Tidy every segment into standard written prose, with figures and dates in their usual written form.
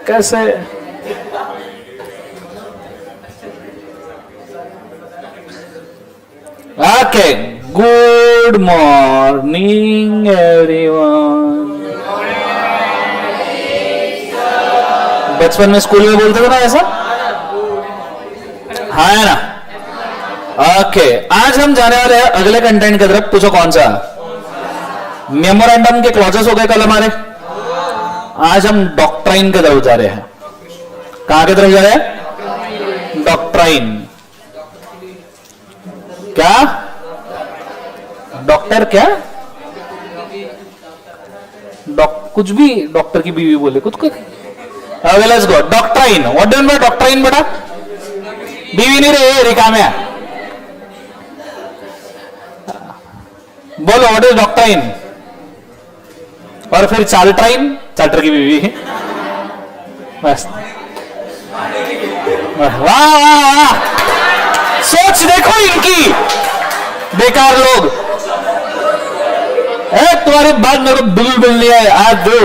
कैसे? Okay, good morning everyone. बचपन में स्कूल में बोलते थे ना ऐसा, हाँ है ना? ओके, आज हम जाने वाले हैं अगले कंटेंट की तरफ। पूछो कौन सा? मेमोरेंडम के क्लॉजेस हो गए कल हमारे। आज हम डॉक्ट्राइन की तरफ जा रहे हैं। कहां की तरफ जा रहे हैं? डॉक्ट्राइन। क्या? डॉक्टर क्या? कुछ भी डॉक्टर की बीवी बोले कुछ कुछ। Let's go. Doctrine, what do mean doctrine? बेटा बीवी नहीं रही, रिकाम है। बोलो व्हाट इज डॉक्ट्राइन? और फिर चार्ट्राइन, चार्टर की बीवी। बस, वाह वाह वाह, सोच देखो इनकी, बेकार लोग। तुम्हारी बात मेरे को बिल्कुल नहीं है। आज दो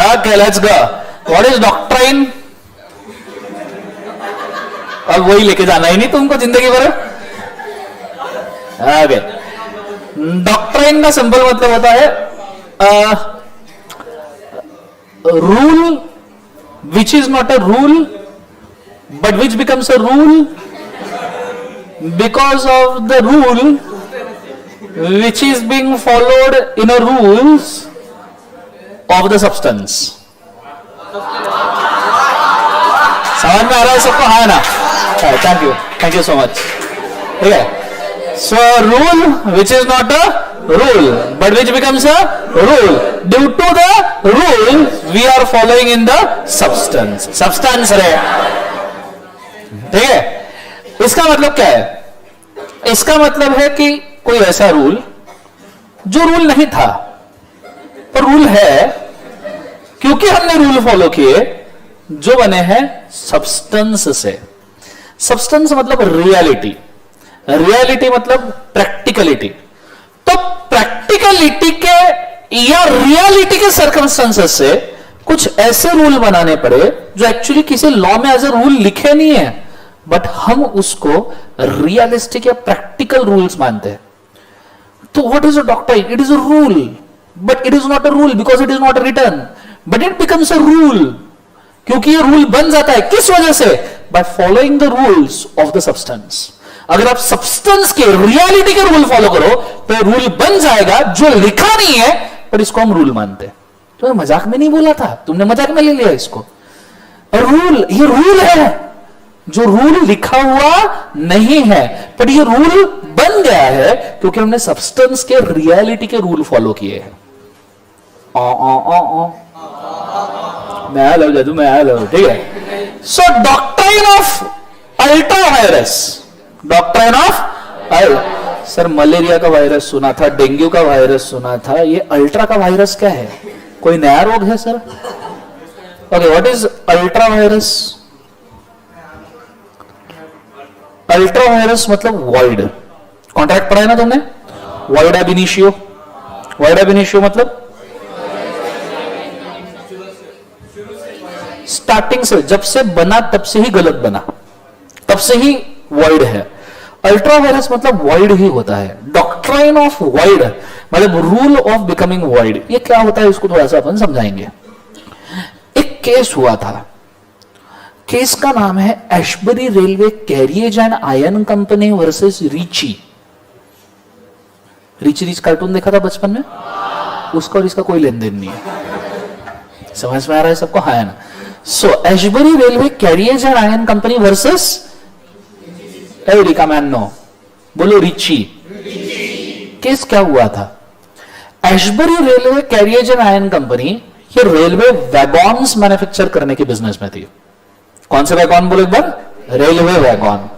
okay, let's go. What is doctrine? अब वही लेके जाना ही नहीं तुमको जिंदगी भर। ओके, डॉक्ट्राइन का सिंपल मतलब होता है rule which is not a rule but which becomes a rule because of the rule which is being followed in a rules of the substance. समझ में आ रहा है सबको? हाँ ना? Thank you so much. ठीक है, so rule which is not a rule but which becomes a rule due to the rule we are following in the substance है। ठीक है, इसका मतलब क्या है? इसका मतलब है कि कोई ऐसा रूल जो रूल नहीं था पर रूल है क्योंकि हमने रूल फॉलो किए, जो बने हैं सब्सटेंस से। सब्सटेंस मतलब रियलिटी, रियलिटी मतलब प्रैक्टिकलिटी। तो प्रैक्टिकलिटी के या रियलिटी के सर्कमस्टेंसेस से कुछ ऐसे रूल बनाने पड़े जो एक्चुअली किसी लॉ में एज ए रूल लिखे नहीं है, बट हम उसको रियलिस्टिक या प्रैक्टिकल रूल्स मानते हैं। तो what is a doctrine? It is a rule but it is not a rule because it is not written, but it becomes a rule क्योंकि ये रूल बन जाता है। किस वजह से? By following the rules of the substance. अगर आप सब्सटेंस के रियलिटी के रूल फॉलो करो तो रूल बन जाएगा जो लिखा नहीं है, पर इसको हम रूल मानते हैं। तो मजाक में नहीं बोला था, तुमने मजाक में ले लिया इसको। रूल, ये रूल है जो रूल लिखा हुआ नहीं है, पर ये रूल बन गया है क्योंकि हमने सब्सटेंस के रियलिटी के रूल फॉलो किए हैं। मैं लव जादू, मैं लव। ठीक है, so doctrine of ultra vires. Doctrine of sir, malaria का वायरस सुना था, डेंगू का वायरस सुना था, ये अल्ट्रा का वायरस क्या है? कोई नया रोग है sir? Okay, what is ultra virus? Ultra vires मतलब वॉइड। कॉन्ट्रैक्ट पढ़ा है ना तुमने? वॉइड एब इनिशियो। वॉइड एब इनिशियो मतलब स्टार्टिंग से, जब से बना तब से ही गलत बना, तब से ही वॉइड है। अल्ट्रा वायरस मतलब वॉइड ही होता है। डॉक्ट्राइन ऑफ वॉइड मतलब रूल ऑफ बिकमिंग वॉइड। ये क्या होता है इसको थोड़ा सा अपन समझाएंगे। एक केस हुआ था, केस का नाम है Ashbury railway carriage and iron company versus Riche. Rich cartoon देखा था बचपन में? उसका और इसका कोई लेन देन नहीं है। समझ में आ रहा है सबको? हाँ है ना? So Ashbury railway carriage and iron company versus एवरिका मैनो, बोलो रिची। केस क्या हुआ था? Ashbury railway carriage and iron company ये रेलवे वैगॉन्स मैन्युफैक्चर करने के बिजनेस में थी। कौन से वैगॉन बोलो एक बार? रेलवे वैगॉन।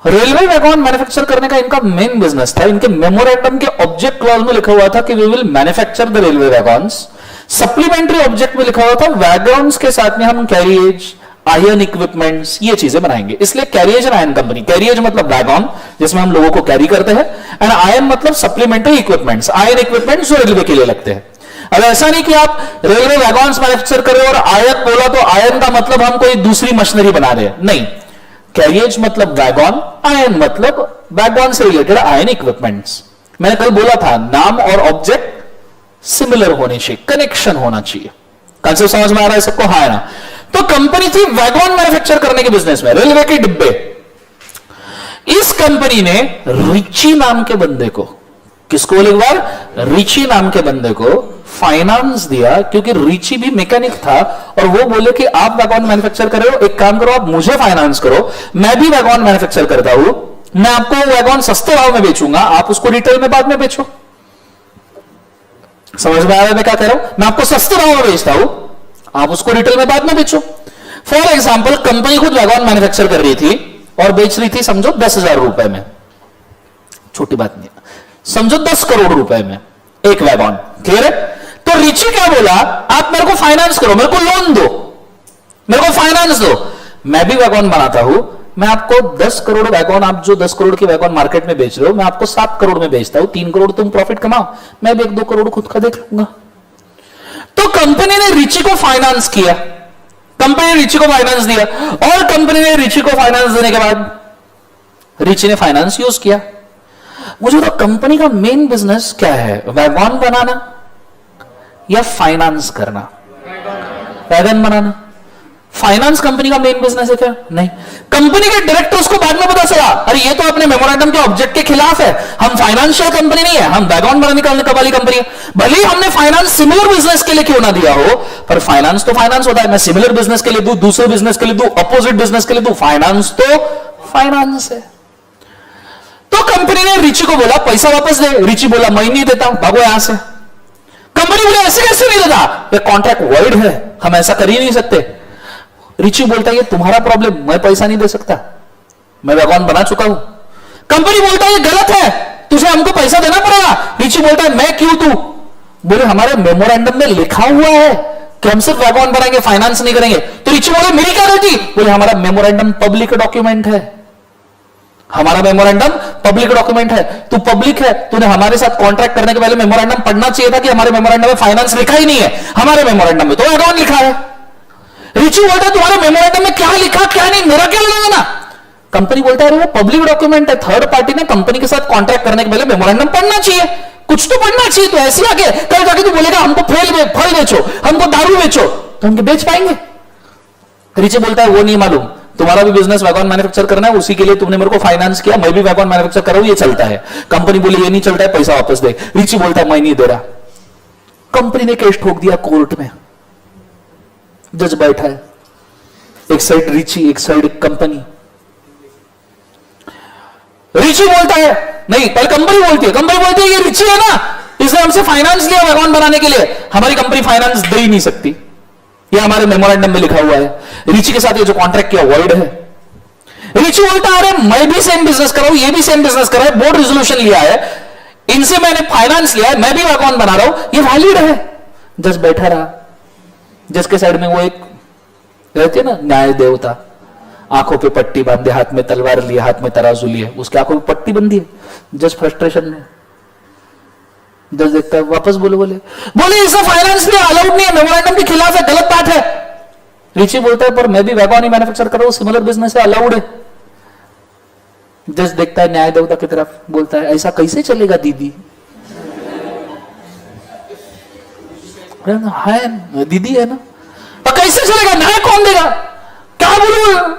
रेलवे वैगॉन मैन्युफैक्चर करने का इनका मेन बिजनेस था। इनके मेमोरेंडम के ऑब्जेक्ट क्लॉज में लिखा हुआ था कि we will manufacture the railway wagons. Supplementary object में लिखा हुआ था वैगॉन्स के साथ में हम कैरियज, आयरन इक्विपमेंट्स, ये चीजें बनाएंगे। इसलिए carriage and iron company. Carriage मतलब वैगॉन जिसमें हम लोगों को कैरी करते हैं, एंड आयरन मतलब सप्लीमेंट्री इक्विपमेंट्स, आयरन इक्विपमेंट्स जो रेलवे के लिए लगते हैं। अब ऐसा नहीं कि आप रेलवे वैगॉन्स मैन्युफैक्चर कर रहे हो और आयत बोला तो आयन का मतलब हम कोई दूसरी मशीनरी बना रहे हैं, नहीं। कैरियज मतलब वैगॉन, आयन मतलब वैगॉन से रिलेटेड आयन इक्विपमेंट्स। मैंने कल बोला था नाम और ऑब्जेक्ट सिमिलर होने चाहिए, कनेक्शन होना चाहिए। कंसेप्ट समझ में आ रहा है सबको? हाँ ना। तो कंपनी थी वैगॉन मैन्युफैक्चर करने के बिजनेस में, रेलवे के डिब्बे। इस कंपनी ने रिची नाम के बंदे को, किसको बोले एक बार, रिची नाम के बंदे को फाइनेंस दिया, क्योंकि रिची भी मैकेनिक था और वो बोले कि आप वैगॉन मैन्युफैक्चर कर रहे हो, एक काम करो आप मुझे फाइनेंस करो, मैं भी वैगॉन मैन्युफैक्चर करता हूं, मैं आपको वैगॉन सस्ते भाव में बेचूंगा, आप उसको रिटेल में बाद में बेचो। समझ में आ रहा है मैं क्या कह रहा हूं? मैं आपको सस्ते भाव में बेचता हूं, आप उसको रिटेल में बाद में बेचो। फॉर एग्जाम्पल कंपनी खुद वैगॉन मैन्युफैक्चर कर रही थी और बेच रही थी समझो 10,000 रुपए में, छोटी बात नहीं, समझो 10 करोड़ रुपए में एक वैगॉन, क्लियर है? तो रिची क्या बोला, आप मेरे को फाइनेंस करो, मेरे को लोन दो, मेरे को फाइनेंस दो, मैं भी वैगॉन बनाता हूं, मैं आपको 10 करोड़ वैगॉन, आप जो 10 करोड़ की वैगॉन मार्केट में बेच रहे हो, मैं आपको 7 करोड़ में बेचता हूं, 3 करोड़ तुम प्रॉफिट कमाओ, मैं भी 1-2 करोड़ खुद का देख लूंगा। तो कंपनी ने रिची को फाइनेंस किया, कंपनी ने रिची को फाइनेंस दिया, और कंपनी ने रिची को फाइनेंस देने के बाद रिची ने फाइनेंस यूज किया। मुझे तो कंपनी का मेन बिजनेस क्या है, वैगॉन बनाना या फाइनेंस करना? वैगन बनाना। फाइनेंस कंपनी का मेन बिजनेस है क्या? नहीं। कंपनी के डायरेक्टर्स को बाद में पता चला, अरे ये तो अपने मेमोरेंडम के ऑब्जेक्ट के खिलाफ है, हम फाइनेंशियल कंपनी नहीं है, हम वैगॉन बनाने वाली कंपनी है। भले ही हमने फाइनेंस सिमिलर बिजनेस के लिए क्यों ना दिया हो, पर फाइनेंस तो फाइनेंस होता है। मैं सिमिलर बिजनेस के लिए दूं, दूसरे बिजनेस के लिए दूं, अपोजिट बिजनेस के लिए दूं, फाइनेंस तो फाइनेंस है। तो कंपनी ने रिची को बोला पैसा वापस दे, रिची बोला मैं नहीं देता, भागो यहां से। कंपनी बोले ऐसे कैसे नहीं देता, ये कॉन्ट्रैक्ट वॉइड है, हम ऐसा कर ही नहीं सकते। रिची बोलता है ये तुम्हारा प्रॉब्लम, मैं पैसा नहीं दे सकता, मैं वैगॉन बना चुका हूं। कंपनी बोलता है ये गलत है, तुझे हमको पैसा देना पड़ेगा। रिची बोलता है मैं क्यों दूं? बोले हमारे मेमोरेंडम में लिखा हुआ है कि हम सिर्फ वैगॉन बनाएंगे, फाइनेंस नहीं करेंगे। तो रिची बोले मेरी क्या गलती? बोले हमारा मेमोरेंडम पब्लिक डॉक्यूमेंट है, हमारा मेमोरेंडम पब्लिक डॉक्यूमेंट है, तू पब्लिक है, तूने हमारे साथ कॉन्ट्रैक्ट करने के पहले मेमोरेंडम पढ़ना चाहिए था कि हमारे मेमोरेंडम में फाइनेंस लिखा ही नहीं है, हमारे मेमोरेंडम में तो वैगॉन लिखा है। रिची बोलता है तुम्हारे मेमोरेंडम में क्या लिखा क्या नहीं, मेरा क्या लेना? कंपनी बोलता है वो पब्लिक डॉक्यूमेंट है, थर्ड पार्टी ने कंपनी के साथ कॉन्ट्रैक्ट करने के पहले मेमोरेंडम पढ़ना चाहिए, कुछ तो पढ़ना चाहिए। तो ऐसे आगे कल जाके तू बोलेगा हमको फल बेचो, हमको दारू बेचो, तो हम बेच पाएंगे? रिची बोलता है वो नहीं मालूम, तुम्हारा भी बिजनेस वैगॉन मैन्युफैक्चर करना है, उसी के लिए तुमने मेरे को फाइनेंस किया, मैं भी वैगॉन मैन्युफैक्चर कर रहा हूं, ये चलता है। कंपनी बोली ये नहीं चलता है, पैसा वापस दे। रिची बोलता है मैं नहीं दे रहा। कंपनी ने केस ठोक दिया कोर्ट में, जज बैठा है, एक साइड रिची एक साइड कंपनी। रिची बोलता है नहीं, पहले कंपनी बोलती है, कंपनी बोलती है ये रिची है ना, इसने हमसे फाइनेंस लिया वैगॉन बनाने के लिए, हमारी कंपनी फाइनेंस दे ही नहीं सकती, ये हमारे मेमोरेंडम में लिखा हुआ है, रिची के साथ ये जो कॉन्ट्रैक्ट किया वॉइड है। रिची बोलता है अरे मैं भी सेम बिजनेस कर रहा हूं, ये भी सेम बिजनेस कर रहा है, बोर्ड रेजोल्यूशन लिया है, इनसे मैंने फाइनेंस लिया है, मैं भी वैगॉन बना रहा हूं, ये वैलिड है। जज बैठा रहा, जज के साइड में वो एक रहते ना न्याय देवता, आंखों पे पट्टी बांधे, हाथ में तलवार लिए, हाथ में तराजू लिए, उसके आंखों पे पट्टी बंधी है। जज फ्रस्ट्रेशन में, जज देखता है वापस बोले इससे फाइनेंस में अलाउड नहीं है, मेमोरेंडम के खिलाफ है, गलत बात है। रिची बोलता है पर मैं भी वैगॉन ही मैन्युफैक्चर कर रहा हूं, सिमिलर बिजनेस है, अलाउड है। जज देखता है न्याय देवता की तरफ, बोलता है ऐसा कैसे चलेगा दीदी? है दीदी है ना, तो कैसे चलेगा, न्याय कौन देगा, क्या बोलूं?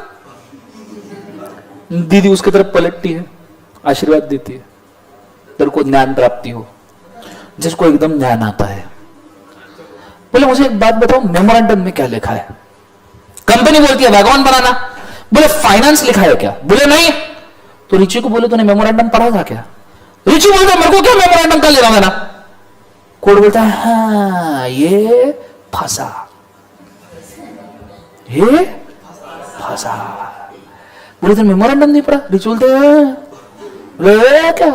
दीदी उसकी तरफ पलटती है, आशीर्वाद देती है, तेरे को ज्ञान प्राप्ति हो, जिसको एकदम ज्ञान आता है। बोले मुझे एक बात बताओ, मेमोरेंडम में क्या लिखा है? कंपनी बोलती है वैगॉन बनाना, बोले फाइनेंस लिखा है क्या? बोले नहीं। तो रिची को बोले तूने मेमोरेंडम पढ़ा था क्या? रिची बोलता मेरे को क्या मेमोरेंडम का लेना देना? कोर्ट बोलता है हाँ ये फंसा, ये फंसा। बोले तुमने मेमोरेंडम नहीं पढ़ा? रिची बोलते क्या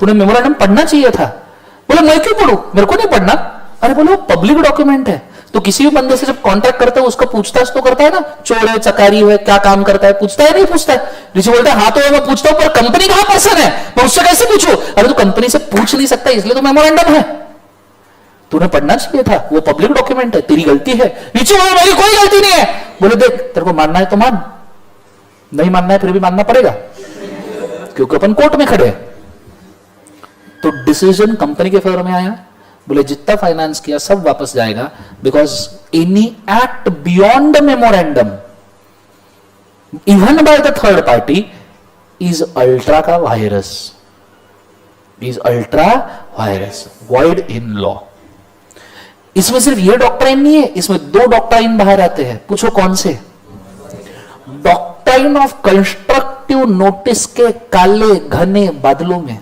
तूने मेमोरेंडम पढ़ना चाहिए था। बोले मैं क्यों पढ़ूं, मेरे को नहीं पढ़ना। अरे बोलो पब्लिक डॉक्यूमेंट है, तो किसी भी बंदे से जब कांटेक्ट करता है उसका पूछताछ तो करता है ना, चोर है चकारी है क्या काम करता है, पूछता है नहीं पूछता है? ऋषि बोलता है हाँ तो मैं पूछता हूं, पर कंपनी कहां पर्सन है, मैं उससे कैसे पूछूं? अरे तो कंपनी से पूछ नहीं सकता इसलिए तो मेमोरेंडम है। तूने पढ़ना चाहिए था, वो पब्लिक डॉक्यूमेंट है, तेरी गलती है। नीचे बोलो मेरी कोई गलती नहीं है। बोले देख तेरे को मानना है तो मान, नहीं मानना है फिर भी मानना पड़ेगा, क्योंकि अपन कोर्ट में खड़े हैं। तो डिसीजन कंपनी के फेवर में आया, बोले जितना फाइनेंस किया सब वापस जाएगा, because any act beyond memorandum even by the third party is ultra का vires, is ultra vires, void in law. इसमें सिर्फ ये डॉक्ट्राइन नहीं है, इसमें दो डॉक्ट्राइन बाहर आते हैं। पूछो कौन से? डॉक्ट्राइन ऑफ कंस्ट्रक्टिव नोटिस के काले घने बादलों में,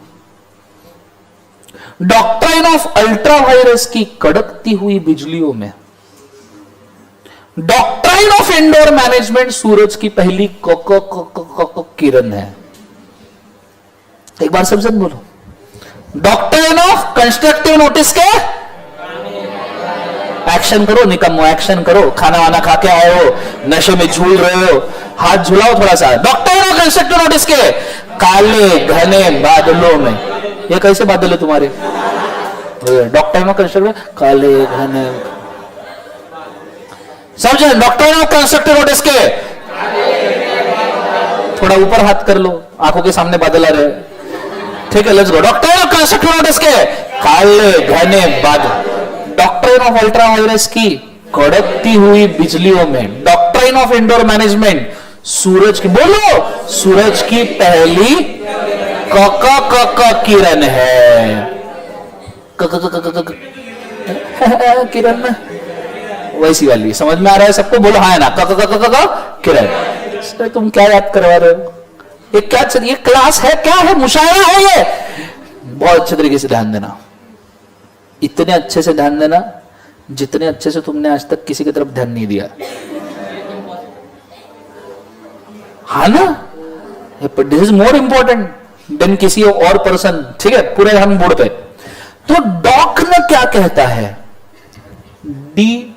डॉक्ट्राइन ऑफ अल्ट्रा वायरस की कड़कती हुई बिजलियों में, डॉक्ट्राइन ऑफ इंडोर मैनेजमेंट सूरज की पहली किरण है। एक बार सब जन बोलो, डॉक्ट्राइन ऑफ कंस्ट्रक्टिव नोटिस के एक्शन करो, निकम्मो एक्शन करो, खाना वाना खा के आए हो, नशे में झूल रहे हो, हाथ झुलाओ थोड़ा सा। डॉक्ट्राइन ऑफ कंस्ट्रक्टिव नोटिस के काले घने बादलों में, ये कैसे बादल है तुम्हारे? डॉक्ट्राइन ऑफ कंस्ट्रक्टिव काले घने, समझे? डॉक्ट्राइन ऑफ कंस्ट्रक्टिव नोटिस के, थोड़ा ऊपर हाथ कर लो, आंखों के सामने बादल आ रहे, ठीक है, let's go. Doctrine of constructive notice के काले घने बादल, डॉक्ट्राइन ऑफ अल्ट्रा वायरस की कड़कती हुई बिजलियों में, डॉक्ट्राइन ऑफ इंडोर मैनेजमेंट सूरज की, बोलो सूरज की पहली किरण है। किरण वैसी वाली, समझ में आ रहा है सबको? बोलो हाँ है ना, किरण। तुम क्या याद करवा रहे हो? ये क्या, ये क्लास है क्या है? मुशायरा है ये? बहुत अच्छे तरीके से ध्यान देना, इतने अच्छे से ध्यान देना जितने अच्छे से तुमने आज तक किसी की तरफ ध्यान नहीं दिया, हाँ ना? This is more important than किसी और पर्सन, ठीक है? पूरे हम बोर्ड पे। तो डॉक्न क्या कहता है? DOCN,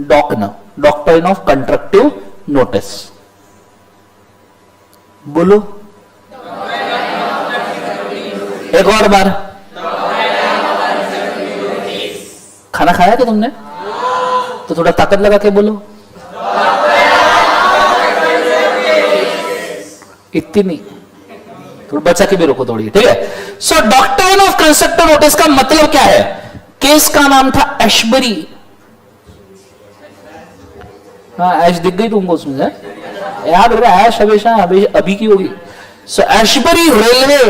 डॉक्न, डॉक्ट्राइन ऑफ कंस्ट्रक्टिव नोटिस। बोलो एक और बार। खाना खाया क्या तुमने? तो थोड़ा ताकत लगा के बोलो, इतनी थोड़ा बचा के भी रोको थोड़ी, ठीक है? So doctrine of constructive notice का मतलब क्या है? केस का नाम था एशबरी। हाँ, ऐश दिख गई तुमको उसमें, याद रखना, ऐश हमेशा अभी की होगी। So Ashbury railway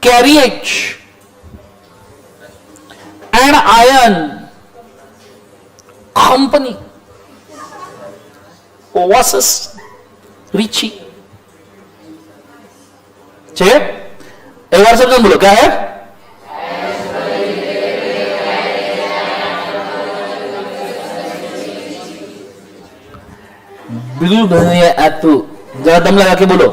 carriage and iron company versus Riche. ठीक है, एक बार सब बोलो क्या है? बिल्कुल जरा दम लगा के बोलो।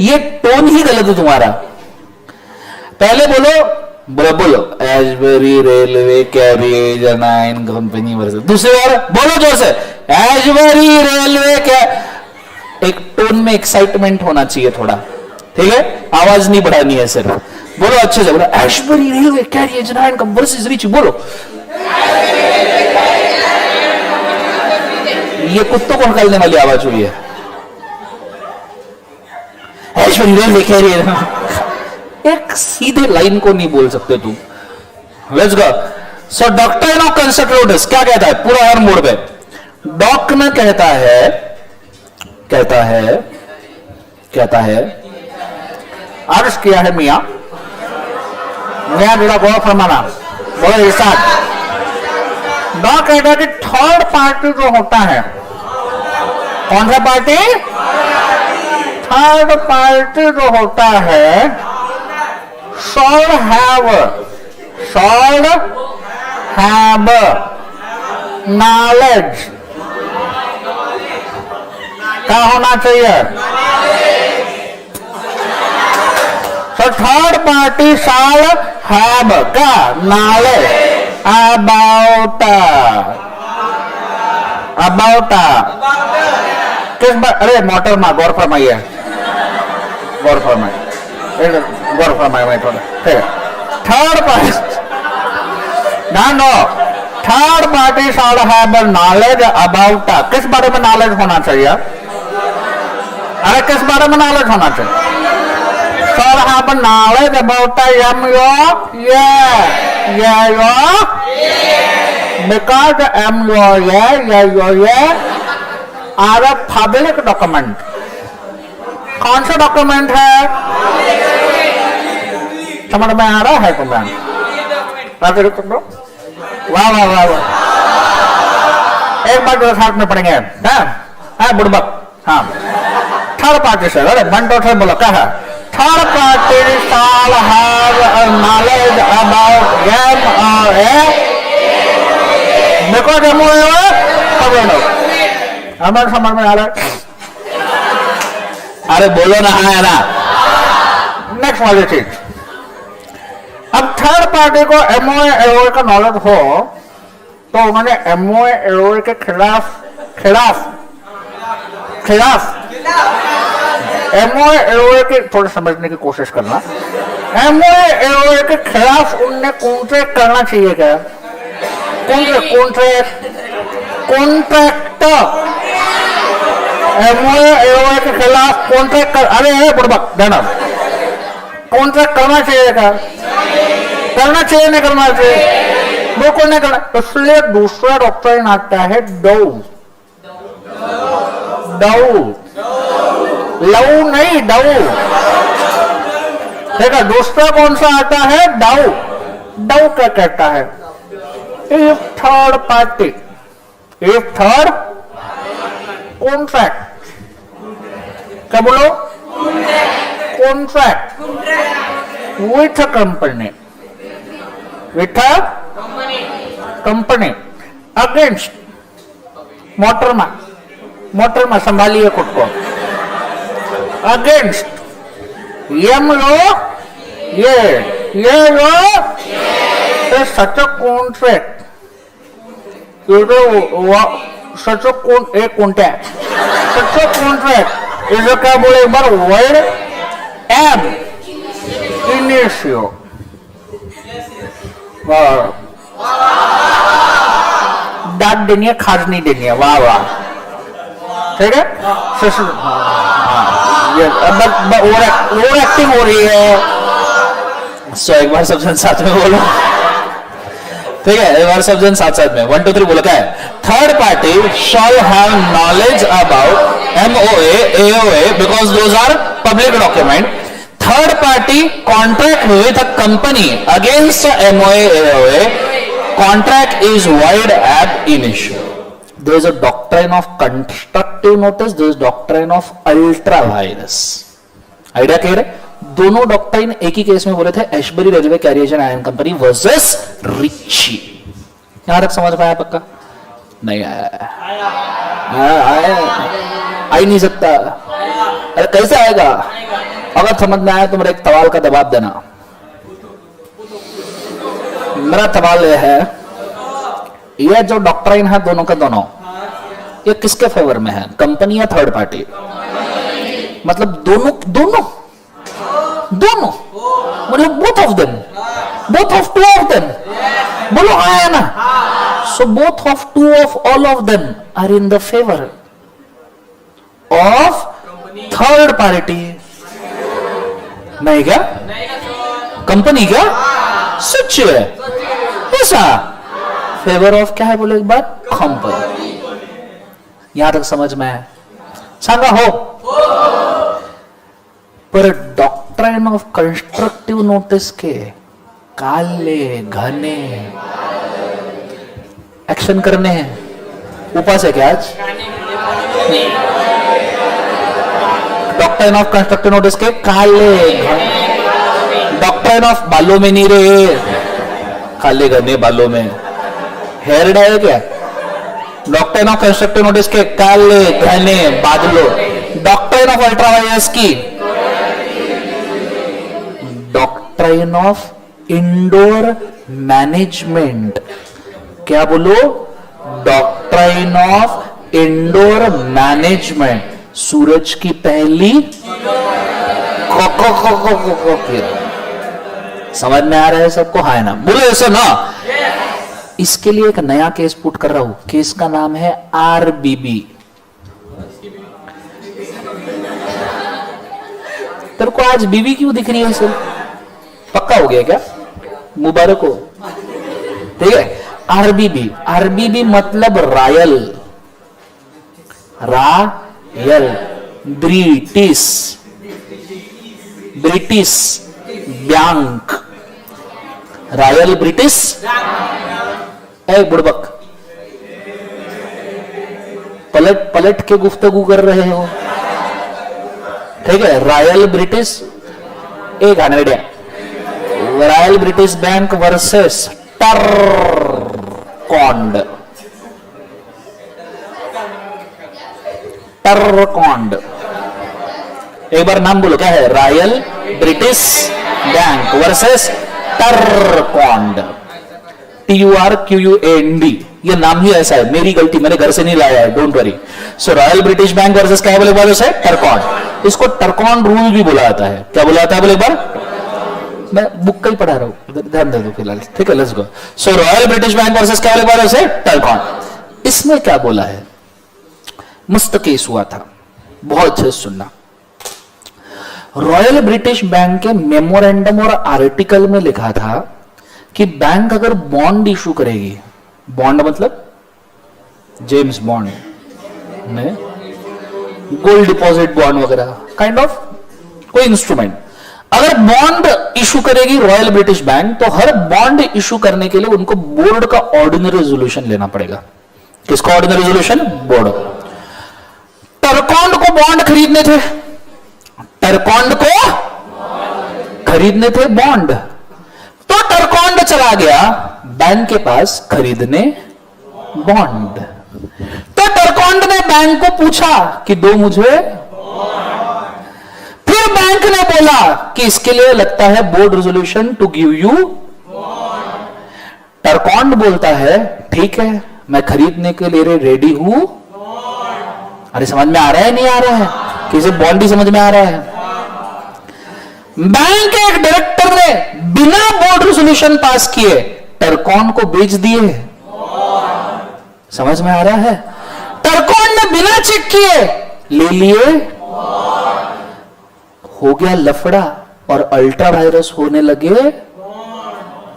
ये टोन ही गलत है तुम्हारा। पहले बोलो, बोलो Ashbury railway carriage and iron company versus. दूसरी बार बोलो जोर से, एशबरी रेलवे क्या। एक टोन में एक्साइटमेंट होना चाहिए थोड़ा, ठीक है? आवाज नहीं बढ़ानी है सिर्फ। बोलो अच्छे से, बोलो Ashbury railway carriage and iron company versus Riche. बोलो, ये कुत्तों को निकालने वाली आवाज हुई है। एशबरी रेलवे कैरियज, एक सीधे लाइन को नहीं बोल सकते तुम। Let's go. So doctrine of constructive notice क्या कहता है? पूरा हर मोड़ पे डॉक्न कहता है अर्ज किया है मियां जुड़ा गौर फरमाना। बोलो ये साथ डॉ कहता है कि थर्ड पार्टी जो होता है, कौन सा पार्टी? थर्ड पार्टी जो होता है should have knowledge, क्या होना चाहिए? So third party shall have क्या? knowledge about अबाउट किस बार, अरे मोटर में गौर फरमाइए, गौर फरमाइए थोड़ा, ठीक है। Third party, third party shall have knowledge about, किस बारे में नॉलेज होना चाहिए? अरे किस बारे में नॉलेज होना चाहिए? Shall have knowledge about because are a public document. कौन सा डॉक्यूमेंट है? समझ में आ रहा है तुम्हें? वाह वाह वाह वाह, एक बार जो साथ में पढ़ेंगे, है बुड़बक। हाँ, थर्ड पार्टी से, अरे 1 2 3 बोलो, क्या है? Third party shall have knowledge about because हमारे समझ में आ रहा है? अरे बोलो ना, है ना। नेक्स्ट वाली चीज, अब थर्ड पार्टी को एमओए एओए का नॉलेज हो तो मैंने एमओए एओए के खिलाफ एमओए एओए की थोड़ी समझने की कोशिश करना। एमओए एओए के खिलाफ उनने कॉन्ट्रैक्ट करना चाहिए क्या? कॉन्ट्रैक्ट एमओए एओए के खिलाफ कॉन्ट्रैक्ट कर, अरे बुड़बक देना, कॉन्ट्रैक्ट करना चाहिए क्या? करना चाहिए, नहीं करना चाहिए? बिल्कुल नहीं करना। इसलिए दूसरा डॉक्ट्रिन आता है डू, लव नहीं, डू, ठीक है। दूसरा कौन सा आता है? डू क्या कहता है? If third party, if third contract, क्या बोलो? Contract with a company, with a company against, मोटर में संभालिए खुद को, अगेंस्ट यम लो ये लो, such a contract, such a contract, such a contract इसे क्या बोले एक बार? वर्ड एब इनिशियो, दाद देनी है, खाज नहीं देनी है, वाह वाह, ठीक है। ओवर एक्टिंग हो रही है। सो एक बार सब जन साथ में बोलो, ठीक है? एक बार सब जन साथ में 1 2 3 बोलो, क्या है? Third party shall have knowledge about MOA AOA because those are public document. Third party contract with a company against MOA AOA, contract is void ab initio. There is a doctrine of constructive notice, there is doctrine of ultra virus. Idea clear है? दोनों doctrine एक ही case में बोले थे, Ashbury railway carriers and iron company versus Riche. यहां तक समझ पाया? पक्का नहीं आया? आ ही नहीं सकता। अरे कैसे आएगा? अगर समझ में आया तो मेरा एक सवाल का जवाब देना। मेरा सवाल यह है, ये जो डॉक्ट्राइन है दोनों के दोनों, ये किसके फेवर में है? कंपनी या थर्ड पार्टी? मतलब दोनों मतलब both of them, both of two of them, बोलो हाँ है ना? So both of two of all of them are in the favour of third party, नहीं क्या? कंपनी क्या? सच है ऐसा? फेवर ऑफ क्या है बोले एक बार? कंपनी। यहां तक समझ में है? सांगा हो? पर डॉक्ट्राइन ऑफ कंस्ट्रक्टिव नोटिस के काले घने एक्शन करने हैं। उपास है क्या आज? डॉक्ट्राइन ऑफ कंस्ट्रक्टिव नोटिस के काले घने, डॉक्ट्राइन ऑफ बालों में नहीं रहे, काले घने बालों में हेयर डाई है क्या? डॉक्ट्राइन ऑफ कंस्ट्रक्टिव नोटिस के काले घने बादलों, डॉक्ट्राइन ऑफ अल्ट्रावायलेंस की, डॉक्ट्राइन ऑफ इंडोर मैनेजमेंट, क्या बोलो? डॉक्ट्राइन ऑफ इंडोर मैनेजमेंट, सूरज की पहली किरण। समझ में आ रहा है सबको? हाँ ना? बोलो ऐसा ना। इसके लिए एक नया केस पुट कर रहा हूं, केस का नाम है आरबीबी। तेरे को आज बीबी क्यों दिख रही है? सर पक्का हो गया क्या? मुबारक हो। ठीक है, आरबीबी। आरबीबी मतलब royal, royal British, British bank, royal British. ए बुड़बक, पलट पलट के गुफ्तगू कर रहे हो। ठीक है, रॉयल ब्रिटिश, एक हनड़िया, royal British bank versus Turquand, Turquand. एक बार नाम बोलो, क्या है? Royal British bank versus Turquand, TURQUAND। ये नाम ही ऐसा है, मेरी गलती, मैंने घर से नहीं लाया है, don't worry. So royal British bank versus क्या बोले बार से? टरकॉन्ड। इसको टरकॉन्ड रूल भी बोला जाता है। क्या बोला जाता है बोले एक बार? मैं बुक का ही पढ़ा रहा हूं, ध्यान दे दो फिलहाल। ठीक है, let's go. So royal British bank versus क्या बोले बार से? टरकॉन्ड। इसमें क्या बोला है? मस्त केस हुआ था, बहुत अच्छे सुनना। रॉयल ब्रिटिश बैंक के मेमोरेंडम और आर्टिकल में लिखा था कि बैंक अगर बॉन्ड इशू करेगी, बॉन्ड मतलब जेम्स बॉन्ड में गोल्ड डिपॉजिट बॉन्ड वगैरह, काइंड ऑफ कोई इंस्ट्रूमेंट, अगर बॉन्ड इशू करेगी रॉयल ब्रिटिश बैंक, तो हर बॉन्ड इशू करने के लिए उनको बोर्ड का ऑर्डिनरी रेजोल्यूशन लेना पड़ेगा। किसका ऑर्डिनरी रेजोल्यूशन? बोर्ड। टरकॉन्ड को बॉन्ड खरीदने थे, टरकॉन्ड को खरीदने थे बॉन्ड, तो टरकॉन्ड चला गया बैंक के पास खरीदने बॉन्ड। तो टरकॉन्ड ने बैंक को पूछा कि दो मुझे, फिर बैंक ने बोला कि इसके लिए लगता है board resolution to give you. Turquand बोलता है ठीक है, मैं खरीदने के लिए रेडी हूं। अरे समझ में आ रहा है नहीं आ रहा है? किसी बॉन्ड ही समझ में आ रहा है? बैंक के एक डायरेक्टर ने बिना बोर्ड रेजोल्यूशन पास किए टरकॉन्ड को बेच दिए। समझ में आ रहा है? टरकॉन्ड ने बिना चेक किए ले लिए, हो गया लफड़ा और अल्ट्रा वायरस होने लगे।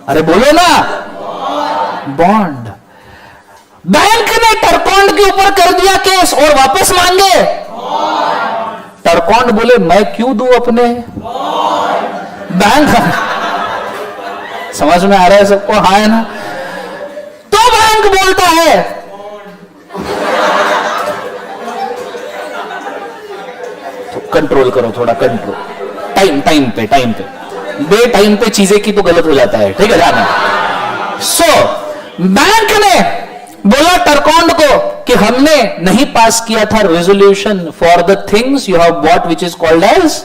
अरे बोलो ना, बॉन्ड। बैंक ने टरकॉन्ड के ऊपर कर दिया केस और वापस मांगे। टरकॉन्ड बोले मैं क्यों दूं अपने बैंक। समझ में आ रहा है सबको? हाँ है ना? तो बैंक बोलता है तो कंट्रोल करो थोड़ा, कंट्रोल, टाइम पे बे टाइम पे चीजें की तो गलत हो जाता है। ठीक है, जाना। सो बैंक ने बोला टरकॉन्ड को कि हमने नहीं पास किया था resolution for the things you have bought which is called as.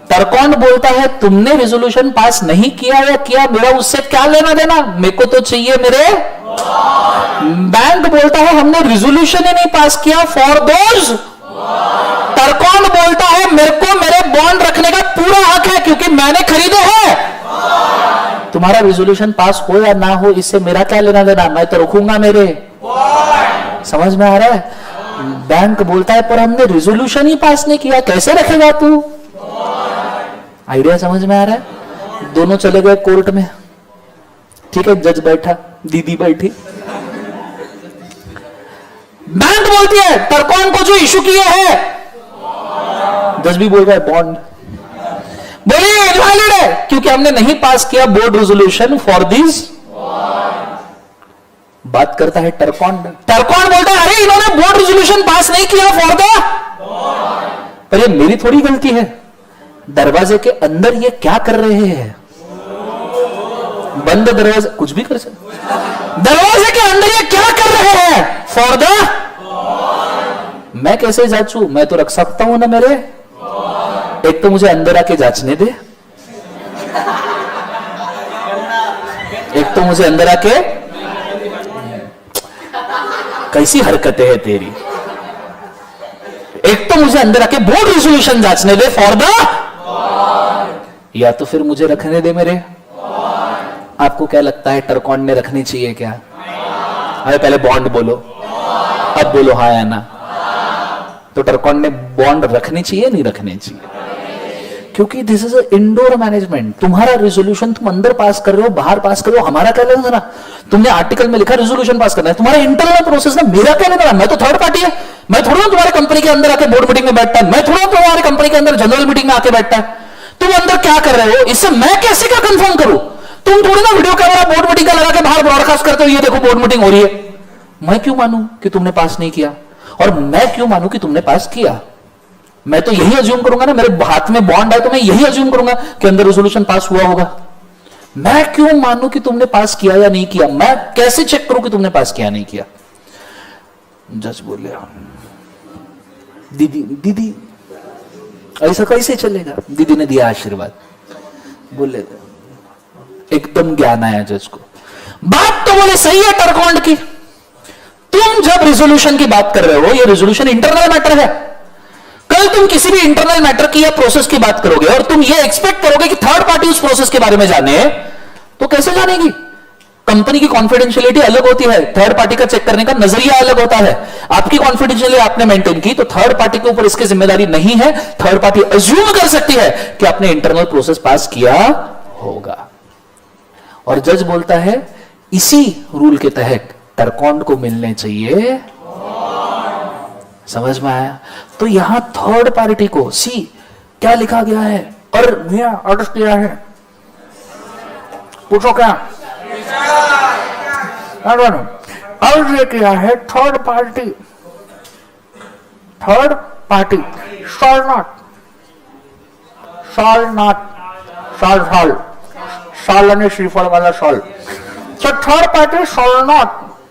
Turquand बोलता है तुमने रेजोल्यूशन पास नहीं किया या किया, मेरा उससे क्या लेना देना, मेरे को तो चाहिए मेरे। बैंक बोलता है हमने रेजोल्यूशन ही नहीं पास किया फॉर दोज। टरकॉन्ड बोलता है मेरे को मेरे बॉन्ड रखने का पूरा हक है क्योंकि मैंने खरीदे हैं। तुम्हारा रेजोल्यूशन पास हो या ना हो इससे मेरा क्या लेना देना, मैं तो रखूंगा मेरे। समझ में आ रहा है? बैंक बोलता है पर हमने रेजोल्यूशन ही पास नहीं किया, कैसे रखेगा तू? आइडिया समझ में आ रहा है? दोनों चले गए कोर्ट में। ठीक है, जज बैठा, दीदी बैठी। बैंक बोलती है टरकॉन्ड को जो इशू किए हैं, जज भी बोल रहा है बॉन्ड, बोलिए इनवैलिड है क्योंकि हमने नहीं पास किया बोर्ड रेजोल्यूशन फॉर दिस। बात करता है टरकॉन्ड। टरकॉन्ड बोलता है अरे इन्होंने बोर्ड रेजोल्यूशन पास नहीं किया फॉर द, पर ये मेरी थोड़ी गलती है। दरवाजे के अंदर ये क्या कर रहे हैं? बंद दरवाजा, कुछ भी कर सकते। दरवाजे के अंदर ये क्या कर रहे हैं? For the. मैं कैसे जांचू? मैं तो रख सकता हूं ना मेरे। एक तो मुझे अंदर आके जांचने दे, एक तो मुझे अंदर आके कैसी हरकतें हैं तेरी। एक तो मुझे अंदर आके बोर्ड रेजोल्यूशन जांचने दे फॉर द, या तो फिर मुझे रखने दे मेरे। आपको क्या लगता है टर्कॉन ने रखनी चाहिए क्या? अरे पहले बॉन्ड बोलो, अब बोलो हाँ या ना। तो टर्कॉन ने बॉन्ड रखनी चाहिए नहीं रखनी चाहिए? क्योंकि दिस इज इंडोर मैनेजमेंट। तुम्हारा रेजोल्यूशन तुम अंदर पास कर रहे हो, बाहर पास कर रहे हो, हमारा क्या लेना ना। तुमने आर्टिकल में लिखा रेजोल्यूशन पास करना है, तुम्हारा इंटरनल प्रोसेस ना, मेरा क्या लेना। मैं तो थर्ड पार्टी है, मैं थोड़ा तुम्हारे कंपनी के अंदर आके बोर्ड मीटिंग में बैठता है, मैं थोड़ा तुम्हारे कंपनी के अंदर जनरल मीटिंग में आके बैठता है। तुम अंदर क्या कर रहे हो इससे मैं कैसे क्या कंफर्म करूं? तुम थोड़ी ना वीडियो कैमरा बोर्ड मीटिंग का लगा के बाहर ब्रॉडकास्ट करते हो, ये देखो बोर्ड मीटिंग हो रही है। मैं क्यों मानूं कि तुमने पास नहीं किया, और मैं क्यों मानूं कि तुमने पास किया? मैं तो यही अज्यूम करूंगा ना, मेरे हाथ में बॉन्ड है तो मैं यही अज्यूम करूंगा कि अंदर रेजोल्यूशन पास हुआ होगा। मैं क्यों मानूं कि तुमने पास किया या नहीं किया? मैं कैसे चेक करूं कि तुमने पास किया नहीं किया? जज बोले दीदी दीदी ऐसा कैसे चलेगा? दीदी ने दिया आशीर्वाद, बोले एकदम ज्ञान आया जज को। बात तो बोले सही है टर्कॉन्ड की। तुम जब रेजोल्यूशन की बात कर रहे हो, ये रेजोल्यूशन इंटरनल मैटर है। कल तुम किसी भी इंटरनल मैटर की या प्रोसेस की बात करोगे और तुम ये एक्सपेक्ट करोगे कि थर्ड पार्टी उस प्रोसेस के बारे में जाने, तो कैसे जानेगी? कंपनी की कॉन्फिडेंशियलिटी अलग होती है, थर्ड पार्टी का चेक करने का नजरिया अलग होता है। आपकी कॉन्फिडेंशियलिटी आपने मेंटेन की तो थर्ड पार्टी के ऊपर इसकी जिम्मेदारी नहीं है। थर्ड पार्टी अज्यूम कर सकती है कि आपने इंटरनल प्रोसेस पास किया होगा। और जज बोलता है इसी रूल के तहत टर्कॉन्ड को मिलने चाहिए। समझ में आया? तो यहां थर्ड पार्टी को सी क्या लिखा गया है और भैया ऑर्डर किया है, पूछो क्या अर्ज ये किया है। थर्ड पार्टी शॉल नॉट श्रीफल वाला shawl. So third party shall not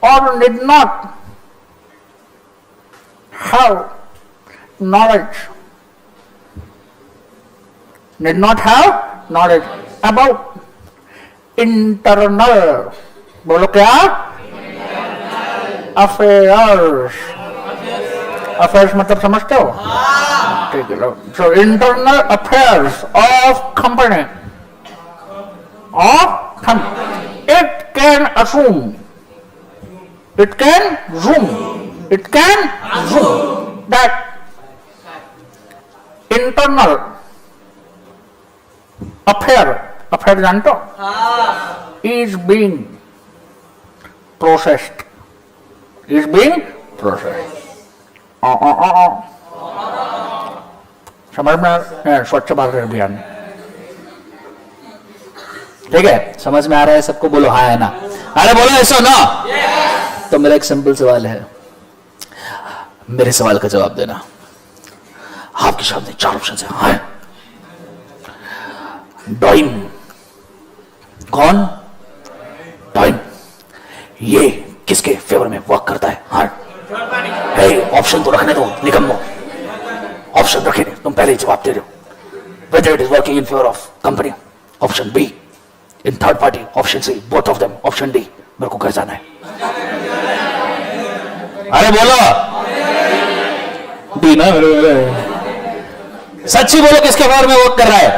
or need not have knowledge about internal, बोलो क्या? affairs मतलब समझते हो? ठीक है। So internal affairs of company it can assume that internal affair जानते हो? is being processed समझ में? स्वच्छ भारत अभियान, ठीक है? समझ में आ रहा है सबको? बोलो हाँ है ना। अरे बोलो ऐसा ना। तो मेरा एक सिंपल सवाल है, मेरे सवाल का जवाब देना। आपके सामने 4 ऑप्शन है। हाँ डाइन, कौन डाइन? ये किसके फेवर में वर्क करता है? हाँ ऑप्शन तो रखने दो निकम्मो, ऑप्शन रखे नहीं, तुम पहले ही जवाब दे रहे हो। Whether it is working in favour of company, option B. In third party, option C, both of them, option D. मेरे को घर जाना है। अरे बोलो डी ना, सच्ची बोलो किसके फेवर में वर्क कर रहा है?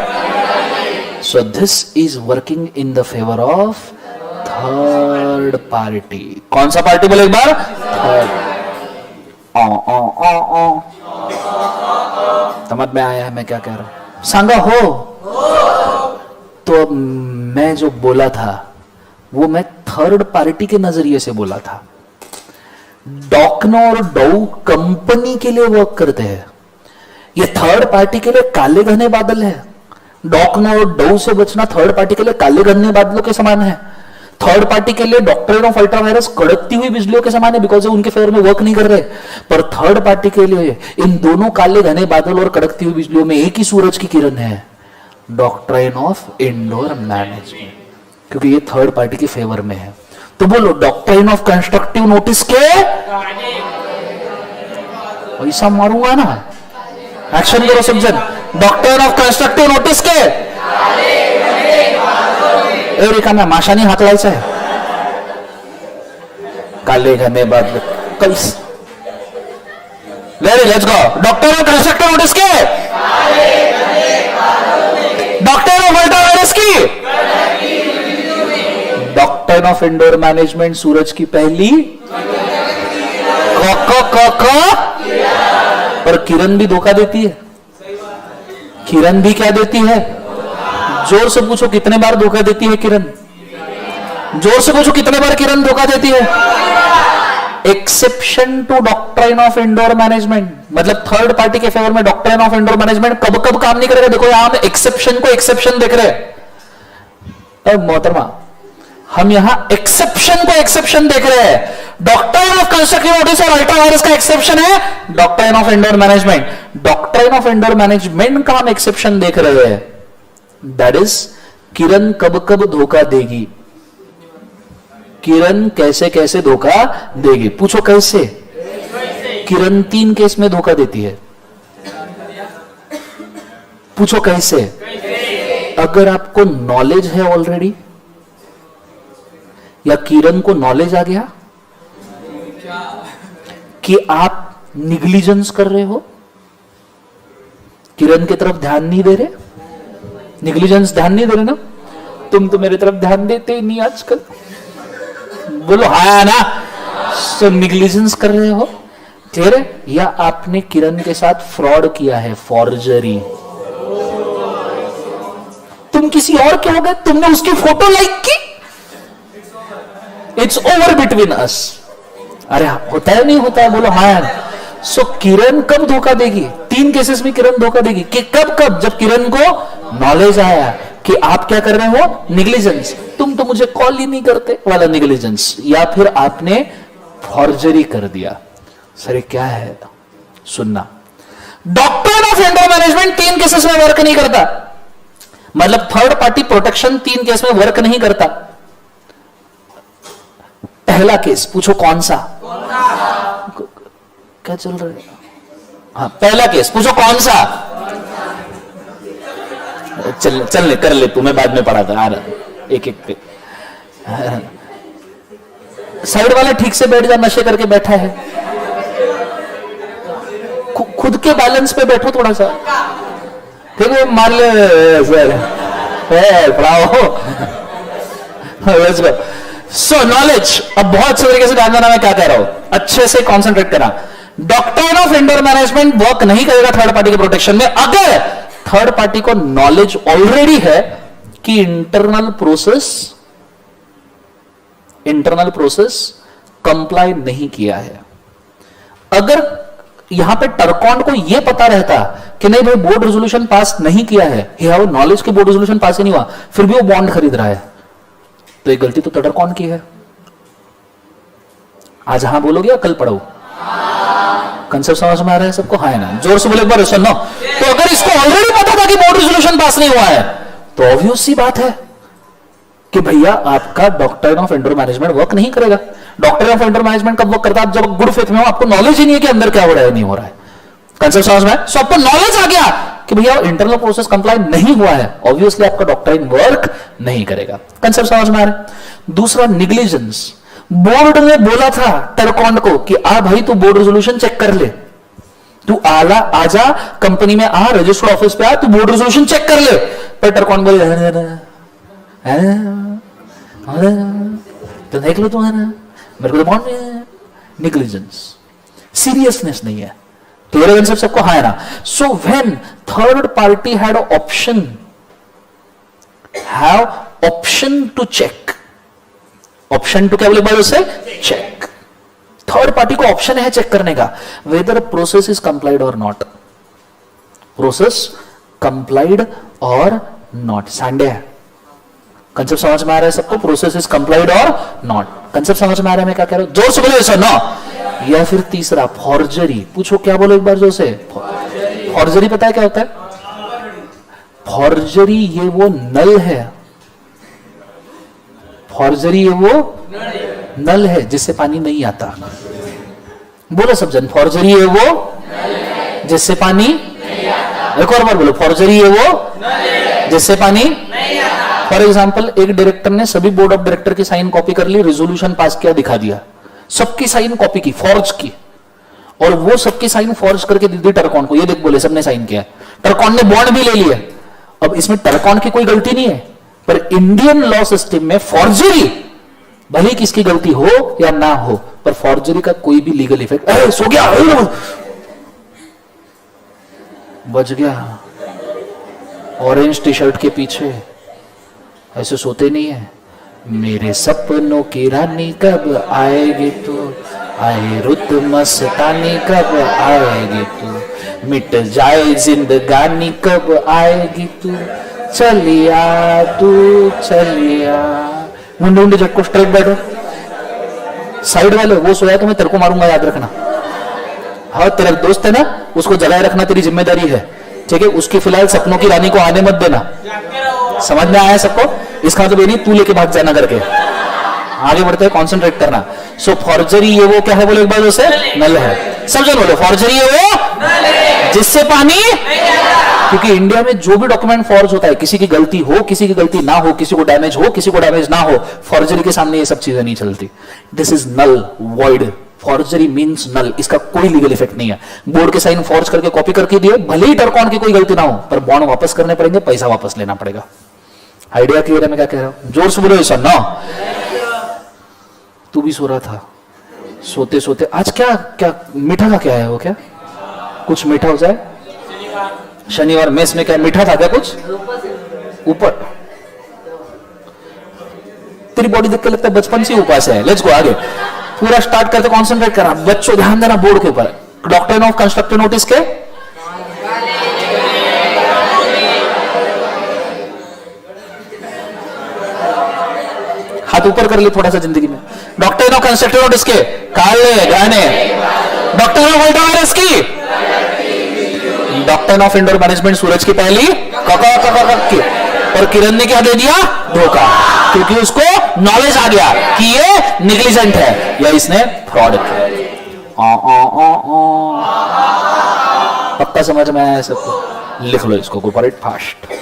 So this is working in the favour of third party. कौन सा पार्टी बोले एक बार? थर्ड। समझ में आया है मैं क्या कह रहा हूं? सांगा हो तो मैं जो बोला था वो मैं थर्ड पार्टी के नजरिए से बोला था। डॉकनो और डॉउ कंपनी के लिए वर्क करते हैं, ये थर्ड पार्टी के लिए काले घने बादल है। डॉकनो और डॉउ से बचना थर्ड पार्टी के लिए काले घने बादलों के समान है। थर्ड पार्टी के लिए डॉक्ट्रिन ऑफ अल्ट्रा वायरस कड़कती हुई बिजलियों के समान है, बिकॉज उनके फेवर में वर्क नहीं कर रहे। पर थर्ड पार्टी के लिए इन दोनों काले घने बादल और कड़कती हुई बिजलियों में एक ही सूरज की किरण है, डॉक्ट्रिन ऑफ इंडोर मैनेजमेंट, क्योंकि ये थर्ड पार्टी के फेवर में है। तो बोलो डॉक्ट्रिन ऑफ कंस्ट्रक्टिव नोटिस के ऐसा मारूंगा ना, एक्शन करो सब जन। डॉक्ट्रिन ऑफ कंस्ट्रक्टिव नोटिस के एरिका में माशानी हाकलायचं आहे, काले घने बादल कैसे? Very, let's go. डॉक्टर ने कंस्ट्रक्टिव नोटिस के, डॉक्टर ऑफ अल्ट्रावायरस की, डॉक्टर ऑफ इंडोर मैनेजमेंट सूरज की पहली पर किरण भी धोखा देती है. किरण भी क्या देती है? जोर से पूछो कितने बार धोखा देती है किरण? जोर से पूछो कितने बार किरण धोखा देती है? Exception to doctrine of indoor management, मतलब थर्ड पार्टी के फेवर में डॉक्ट्राइन ऑफ इंडोर मैनेजमेंट कब कब काम नहीं करेगा. देखो यहां हम एक्सेप्शन को एक्सेप्शन देख रहे हैं. अब मोहतरमा, हम यहां एक्सेप्शन को एक्सेप्शन देख रहे हैं. डॉक्ट्राइन ऑफ कंस्ट्रक्टिव नोटिस और अल्ट्रावायरस का एक्सेप्शन है doctrine of indoor management. Doctrine of indoor management का हम एक्सेप्शन देख रहे हैं. दैट इज किरण कब कब धोखा देगी, किरण कैसे कैसे धोखा देगी. पूछो कैसे? किरण 3 केस में धोखा देती है. पूछो कैसे? अगर आपको नॉलेज है ऑलरेडी, या किरण को नॉलेज आ गया कि आप निग्लिजेंस कर रहे हो, किरण की तरफ ध्यान नहीं दे रहे, निग्लिजेंस ध्यान नहीं दे रहे ना. तुम तो मेरी तरफ ध्यान देते ही नहीं आजकल. बोलो हाँ ना. सो निग्लिजेंस कर रहे हो, ठीक है. या आपने किरण के साथ फ्रॉड किया है, फॉर्जरी. तुम किसी और के हो गए, तुमने उसकी फोटो लाइक की. It's over between us. अरे होता है नहीं होता है? बोलो हाँ. सो किरण कब धोखा देगी? 3 केसेस में किरण धोखा देगी. कि कब कब? जब किरण को नॉलेज आया कि आप क्या कर रहे हो, निग्लिजेंस, तुम तो मुझे कॉल ही नहीं करते वाला निग्लिजेंस, या फिर आपने फॉर्जरी कर दिया. सर क्या है? सुनना, doctrine of indoor management 3 cases में वर्क नहीं करता. मतलब थर्ड पार्टी प्रोटेक्शन 3 केस में वर्क नहीं करता. पहला केस पूछो कौन सा? क्या चल रहा है? हाँ, पहला केस पूछो कौन सा? चल ले, कर ले तू, मैं बाद में पढ़ा था. आ रहा एक एक पे. साइड वाला ठीक से बैठ जा, नशे करके बैठा है. खुद के बैलेंस पे बैठो थोड़ा सा, ठीक है. मान ले सर, पढ़ाओ. Let's go. सो नॉलेज, अब बहुत अच्छे तरीके से ध्यान देना मैं क्या कह रहा हूं, अच्छे से कॉन्सेंट्रेट करना. Doctrine of indoor management work नहीं करेगा थर्ड पार्टी के प्रोटेक्शन में अगर थर्ड पार्टी को नॉलेज ऑलरेडी है कि इंटरनल प्रोसेस कंप्लाई नहीं किया है. अगर यहां पे टर्कॉन को यह पता रहता कि नहीं भाई बोर्ड रेजोल्यूशन पास नहीं किया है, ही हैव नॉलेज कि बोर्ड रेजोल्यूशन पास ही नहीं हुआ, फिर भी वो बॉन्ड खरीद रहा है, तो ये गलती तो टर्कॉन की है. आज हाँ बोलोगे या कल पढ़ो? कंसेप्ट समझ में आ रहा है सबको? हाँ है ना? जोर से बोले एक बार सुनो. तो अगर इसको ऑलरेडी पता था कि बोर्ड रेजोल्यूशन पास नहीं हुआ है, तो ऑब्वियस सी बात है कि भैया आपका doctrine of indoor management work नहीं करेगा. डॉक्ट्राइन ऑफ इंडोर मैनेजमेंट कब वर्क करता है? जब गुड फेथ में हो, आपको नॉलेज ही नहीं है कि अंदर क्या हो रहा है, नहीं हो रहा है. कंसेप्ट समझ में? सो आपको नॉलेज आ गया कि भैया इंटरनल प्रोसेस कंप्लाई नहीं हुआ है, ऑब्वियसली आपका डॉक्ट्राइन वर्क नहीं करेगा. कंसेप्ट समझ में आ रहा है? दूसरा, निग्लिजेंस. बोर्ड ने बोला था टर्कॉन को कि आ भाई तू बोर्ड रेजोल्यूशन चेक कर ले, तू आजा कंपनी में आ, रजिस्टर्ड ऑफिस पे आ, तू बोर्ड रेजोल्यूशन चेक कर ले. पर टर्कॉन बोले तो देख लो तुम्हारा, मेरे को तो बॉन्ड नहीं है. निग्लिजेंस, सीरियसनेस नहीं है. क्लियर कंसेप्ट सबको? हाँ है ना? So when third party had option to check, option to क्या बोले बात उसे? चेक. थर्ड पार्टी को ऑप्शन है चेक करने का वेदर प्रोसेस इज कंप्लाइड और नॉट. प्रोसेस कंप्लाइड और नॉट. सांडे कंसेप्ट समझ में आ रहा है सबको? प्रोसेस इज कंप्लाइड और नॉट. कंसेप्ट समझ में आ रहा है मैं क्या कह रहा हूं? जोर से बोले सर. नो. या फिर तीसरा, फॉर्जरी. पूछो क्या बोलो एक बार जोर से? फॉर्जरी पता है क्या होता है? फॉर्जरी ये वो नल है, फॉर्जरी ये वो नल है जिससे पानी नहीं आता. बोलो सब जन, फॉर्जरी है वो जिससे पानी नहीं आता. एक और बार बोलो, फॉर्जरी है वो जिससे पानी नहीं आता. फॉर एग्जाम्पल, एक डायरेक्टर ने सभी बोर्ड ऑफ डायरेक्टर की साइन कॉपी कर ली, रेजोल्यूशन पास किया, दिखा दिया, सबकी साइन कॉपी की, फॉर्ज की, और वो सबकी साइन फॉर्ज करके दी टर्कॉन को। ये देख बोले सबने साइन किया, टर्कॉन ने बॉन्ड भी ले लिया। अब इसमें टर्कॉन की कोई गलती नहीं है, पर इंडियन लॉ सिस्टम में फॉर्जरी, भले किसकी गलती हो या ना हो, पर फॉर्जरी का कोई भी लीगल इफेक्ट। अरे सो गया, बच गया ऑरेंज टी शर्ट के पीछे, ऐसे सोते नहीं है। मेरे सपनों की रानी कब आएगी तू, आए रुत मस्तानी कब आएगी तू, मिट जाए जिंदगानी कब आएगी तू, चलिया तू चलिया। मुंडे मुंडे झटको, स्ट्रेट बैठो। साइड वाले वो सोया तो मैं तेरे को मारूंगा, याद रखना। हाँ तेरा दोस्त है ना, उसको जगाए रखना तेरी जिम्मेदारी है, ठीक है। उसकी फिलहाल सपनों की रानी को आने मत देना। समझ में आया सबको? इसका मतलब ये नहीं तू लेके भाग जाना करके। आगे बढ़ते हैं, कॉन्सेंट्रेट करना। सो फॉर्जरी ये वो क्या है बोले एक बार, उसे नल है। सब जन बोलो फॉर्जरी ये वो जिससे पानी, क्योंकि इंडिया में जो भी डॉक्यूमेंट फॉर्ज होता है, किसी की गलती हो, किसी की गलती ना हो, किसी को डैमेज हो, किसी को डैमेज ना हो, फॉर्जरी के सामने ये सब चीजें नहीं चलती। This is null, void. Forgery means null, इसका कोई लीगल इफेक्ट नहीं है। बोर्ड के साइन फॉर्ज करके कॉपी करके दिए, भले ही टर्कॉन की कोई गलती ना हो, पर बॉन्ड वापस करने पड़ेंगे, पैसा वापस लेना पड़ेगा। आइडिया क्लियर है मैं क्या कह रहा हूं? जोर से बोलो सर ना। तू भी सो रहा था, सोते सोते आज क्या क्या मीठा का क्या है वो, क्या कुछ मीठा हो जाए? शनिवार मेस में क्या मीठा था क्या कुछ ऊपर? तेरी बॉडी देख के लगता है बचपन से उपास है। लेट्स गो आगे, पूरा स्टार्ट करते, कॉन्सेंट्रेट करा बच्चों, ध्यान देना बोर्ड के ऊपर। डॉक्ट्रिन ऑफ कंस्ट्रक्टिव नोटिस के हाथ ऊपर कर ले थोड़ा सा जिंदगी में। डॉक्ट्रिन ऑफ कंस्ट्रक्टिव नोटिस के काले गाने, डॉक्ट्रिन ऑफ अल्टरवायरस की, डॉक्ट्रिन ऑफ इंडोर मैनेजमेंट सूरज की पहली की, और किरण ने क्या दे दिया? धोखा, क्योंकि उसको नॉलेज आ गया कि ये निग्लिजेंट है या इसने फ्रॉड किया। पक्का समझ में आया सबको? लिख लो इसको, गो फॉर इट फास्ट।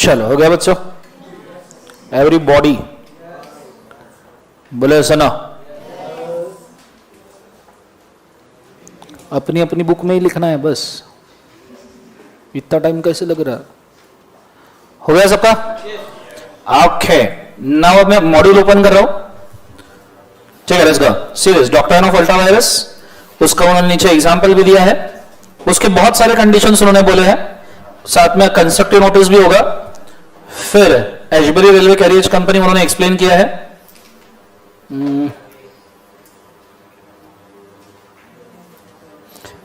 चलो हो गया बच्चों, एवरीबॉडी बोले सुनो, अपनी अपनी बुक में ही लिखना है बस, इतना टाइम कैसे लग रहा? हो गया सबका? ओके, नाउ मैं मॉड्यूल ओपन कर रहा हूं, ठीक है? Let's go. Series doctrine of ultra virus, उसका उन्होंने नीचे एग्जांपल भी दिया है, उसके बहुत सारे कंडीशंस उन्होंने बोले हैं, साथ में कंस्ट्रक्टिव नोटिस भी होगा। फिर एशबरी रेलवे कैरियर्स कंपनी उन्होंने एक्सप्लेन किया है,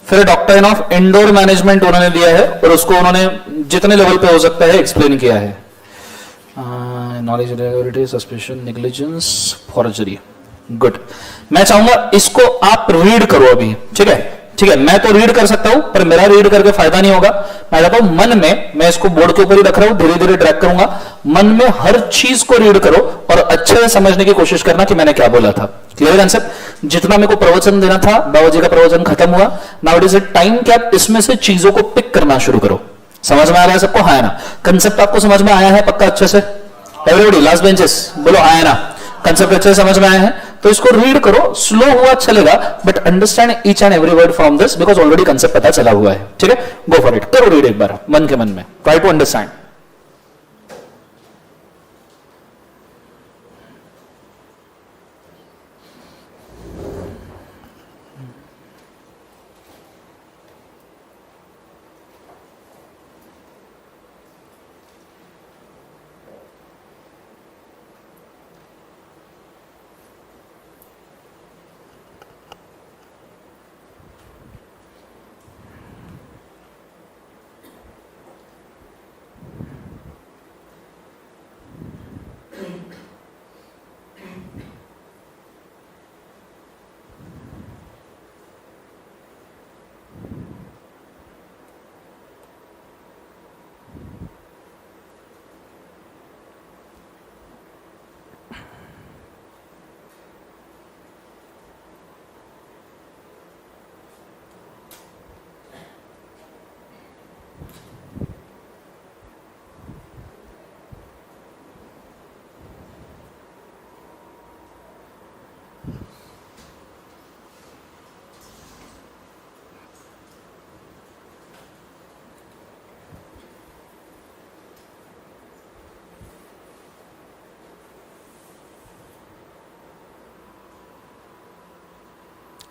फिर डॉक्ट्राइन ऑफ इंडोर मैनेजमेंट उन्होंने दिया है, और उसको उन्होंने जितने लेवल पे हो सकता है एक्सप्लेन किया है। Knowledge, irregularity, suspicion, negligence, forgery. Good. मैं चाहूंगा इसको आप रीड करो अभी, ठीक है? ठीक है, मैं तो रीड कर सकता हूं, पर मेरा रीड करके फायदा नहीं होगा। मैं चाहता हूं मन में, मैं इसको बोर्ड के ऊपर ही रख रहा हूं, धीरे धीरे ड्रैग करूंगा, मन में हर चीज को रीड करो और अच्छे से समझने की कोशिश करना कि मैंने क्या बोला था। Clear concept? जितना मेरे को प्रवचन देना था, बाबा जी का प्रवचन खत्म हुआ, now it is a time कि आप इसमें से चीजों को पिक करना शुरू करो। समझ में आ रहा है सबको? हाँ है ना? कंसेप्ट आपको समझ में आया है पक्का अच्छे से? एवरीबॉडी लास्ट बेंचेस बोलो आया ना? कंसेप्ट अच्छे से समझ में आया है? तो इसको रीड करो, स्लो हुआ चलेगा, but understand each and every word from this, because already concept पता चला हुआ है। ठीक है, गो फॉर इट, करो रीड एक बार मन के मन में, ट्राई टू अंडरस्टैंड।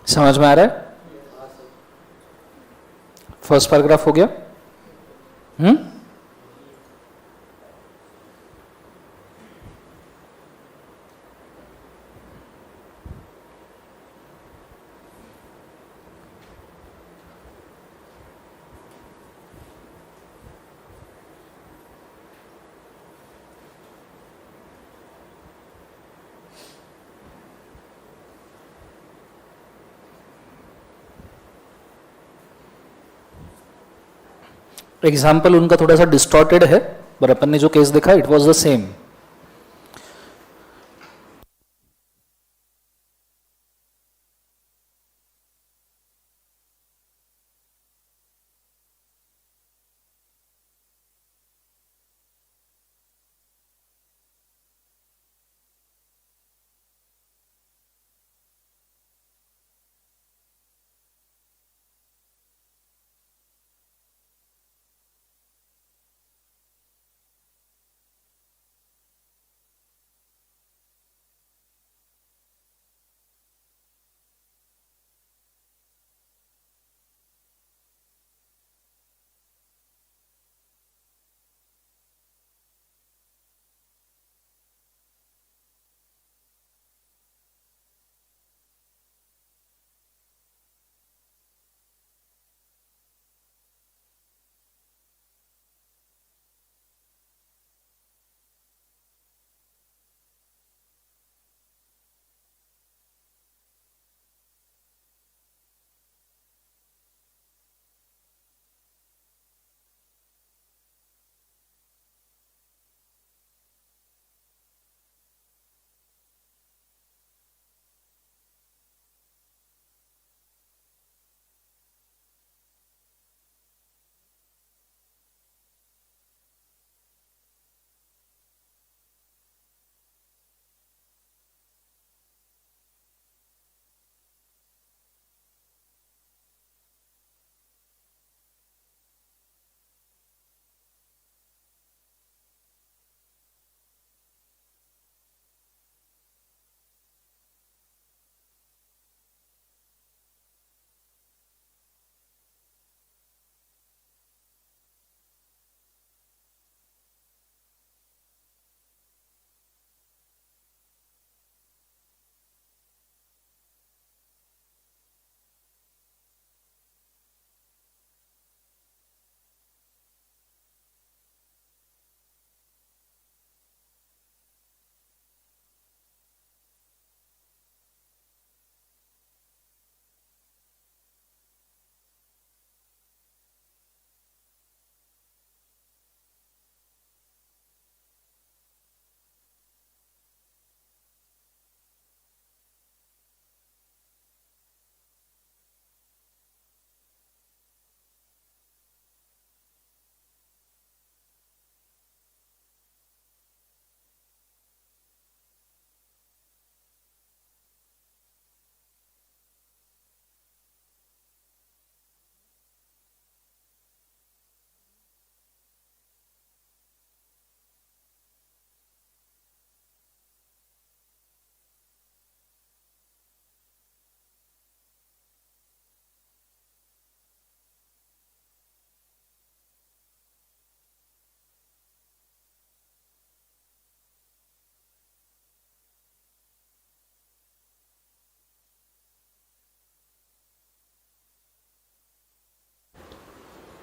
समझ में आ रहा है? फर्स्ट पैराग्राफ हो गया? एग्जाम्पल उनका थोड़ा सा डिस्टॉर्टेड है, पर अपन ने जो केस देखा इट वाज द सेम।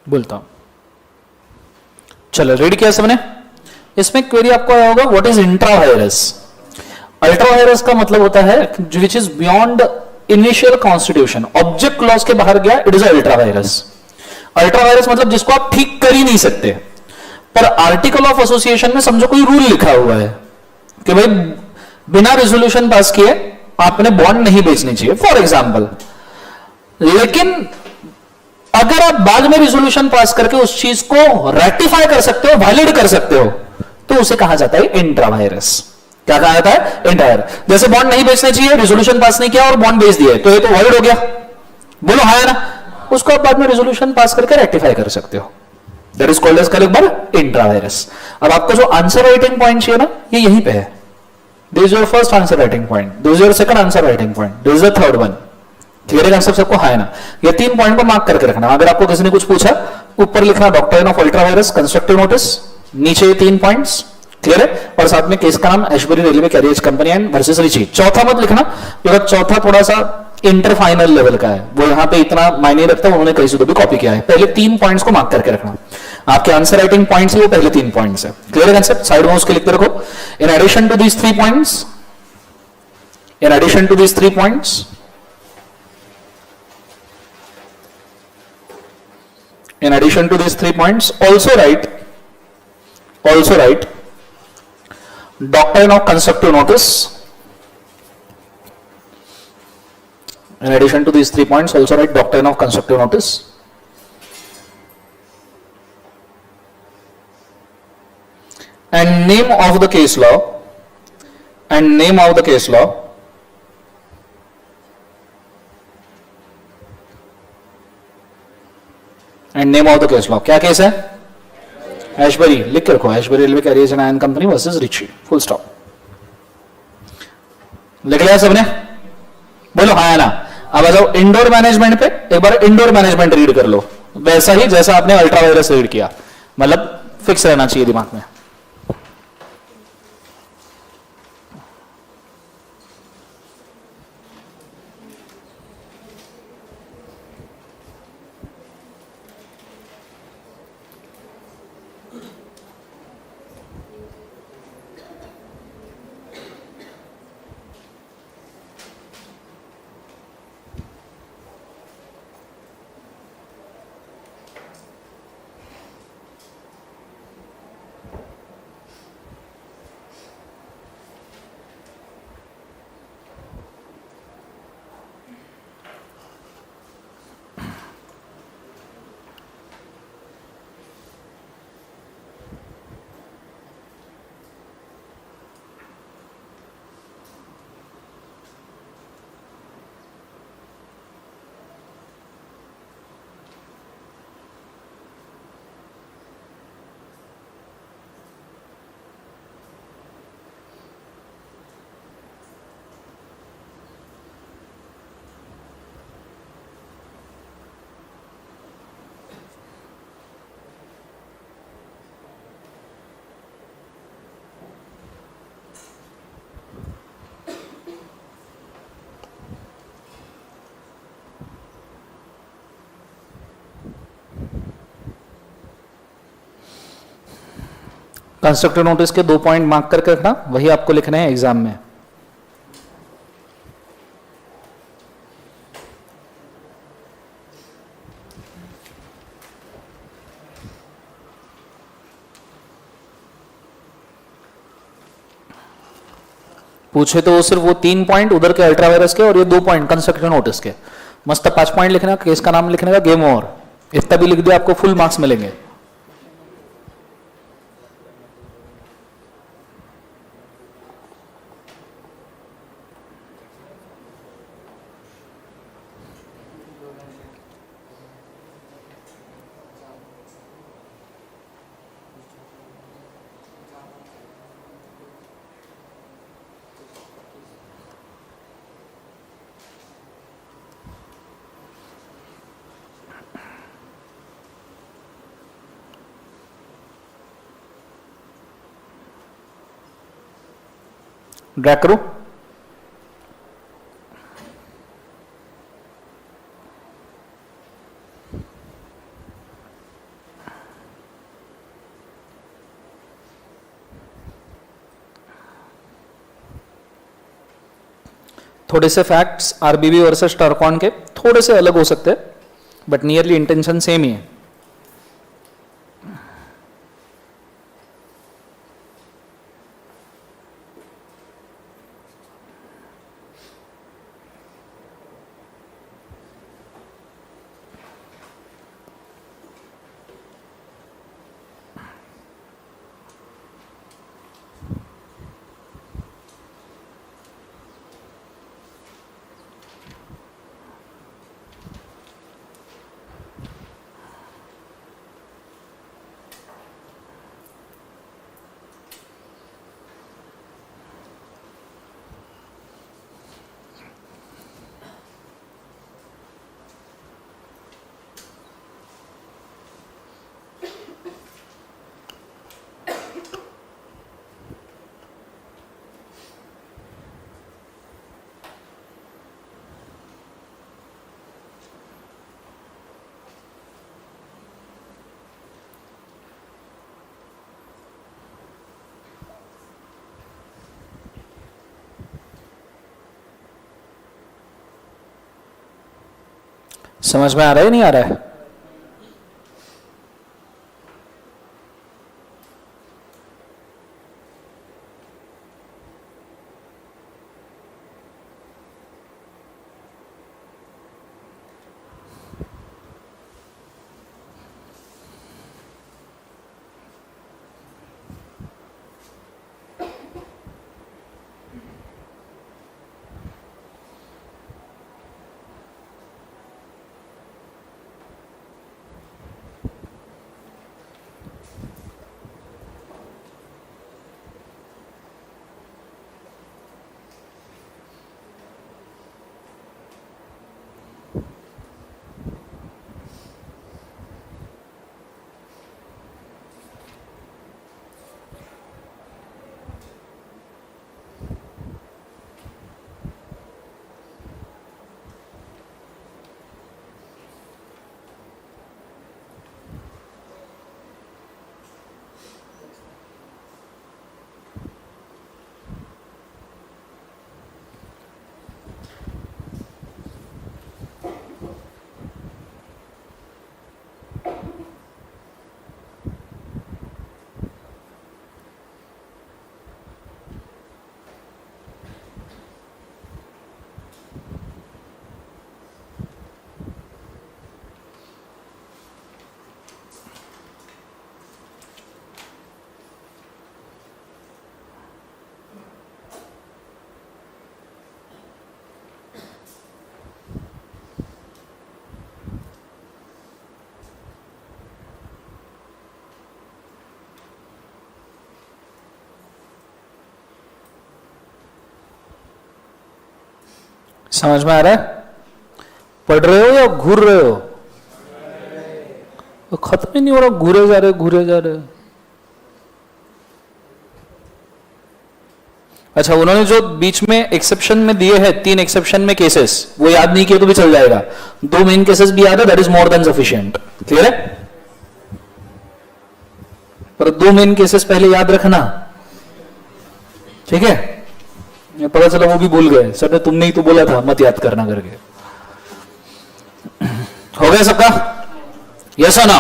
बोलता हूं। चलो रीड किया सबने। इसमें क्वेरी आपको आया होगा what is intra virus. Ultra vires का मतलब होता है which is beyond initial constitution, object clause के बाहर गया, it is ultra virus. Ultra vires मतलब जिसको आप ठीक कर ही नहीं सकते, पर आर्टिकल ऑफ एसोसिएशन में समझो कोई रूल लिखा हुआ है कि भाई बिना रेजोल्यूशन पास किए आपने बॉन्ड नहीं बेचनी चाहिए फॉर एग्जाम्पल। लेकिन अगर आप बाद में रेजोल्यूशन पास करके उस चीज को रेटिफाई कर सकते हो, वैलिड कर सकते हो, तो उसे कहा जाता है इंट्रा वायरस। क्या कहा जाता है? Intra virus. जैसे बॉन्ड नहीं बेचना चाहिए, रेजोल्यूशन पास नहीं किया और बॉन्ड बेच दिए, तो ये तो वैलिड हो गया, बोलो हाँ है ना। उसको आप बाद में रेजोल्यूशन पास करके रेक्टिफाई कर सकते हो, that is called as collect intra vires. अब आपको जो आंसर राइटिंग पॉइंट चाहिए ना, ये यहीं पे है। This is your first answer writing point, this is your second answer writing point, this is the third one. Clear है कंसेप्ट सबको? हाँ है ना। ये 3 पॉइंट को मार्क करके रखना। अगर आपको किसी ने कुछ पूछा, ऊपर लिखना doctrine of ultra virus constructive notice, नीचे ये 3 पॉइंट्स। क्लियर है? और साथ में केस का नाम Ashbury railway carriers company and versus Riche. चौथा मत लिखना, क्योंकि चौथा थोड़ा सा इंटर फाइनल लेवल का है, वो यहां पे इतना मायने रखता है, उन्होंने कहीं से तो भी कॉपी किया है। पहले 3 पॉइंट्स को मार्क करके रखना। आपके आंसर राइटिंग पॉइंट्स है वो पहले 3 पॉइंट्स है। क्लियर है कंसेप्ट? साइड में उसके लिखते रखो। In addition to these 3 points, in addition to these 3 points, in addition to these 3 points, also write doctrine of constructive notice. In addition to these 3 points, also write doctrine of constructive notice. And name of the case law, and name of the case law, and name of the case law. क्या case है? Ashbury. लिख के रखो, Ashbury railway carriers and iron company versus Riche, full stop. लिख लिया सबने? बोलो हाँ है ना। अब आ जाओ इंडोर मैनेजमेंट पे। एक बार इंडोर मैनेजमेंट रीड कर लो, वैसा ही जैसा आपने अल्ट्रा वायरस रीड किया, मतलब फिक्स रहना चाहिए दिमाग में। कंस्ट्रक्टिव नोटिस के 2 पॉइंट मार्क करके रखना, वही आपको लिखना है एग्जाम में। पूछे तो वो सिर्फ वो 3 पॉइंट उधर के अल्ट्रा वायरस के और ये 2 पॉइंट कंस्ट्रक्टिव नोटिस के। मस्त 5 पॉइंट लिखना, केस का नाम लिखने का, गेम ओवर। इतना भी लिख दिया आपको फुल मार्क्स मिलेंगे। ड्रैग करो। थोड़े से फैक्ट्स आरबीबी वर्सेस टर्कॉन के थोड़े से अलग हो सकते हैं, बट नियरली इंटेंशन सेम ही है. समझ में आ रहा है नहीं आ रहा है? समझ में आ रहा है? पढ़ रहे हो या घूर रहे हो? तो खत्म ही नहीं हो रहा, घूरे जा रहे घूरे जा रहे. अच्छा, उन्होंने जो बीच में एक्सेप्शन में दिए हैं 3 एक्सेप्शन में केसेस, वो याद नहीं किए तो भी चल जाएगा. 2 मेन केसेस भी याद है, that is more than sufficient. Clear है? पर 2 मेन केसेस पहले याद रखना, ठीक है? पता चला वो भी भूल गए, सर ने तुमने ही तो बोला था मत याद करना करके. हो गया सबका? यस और नो?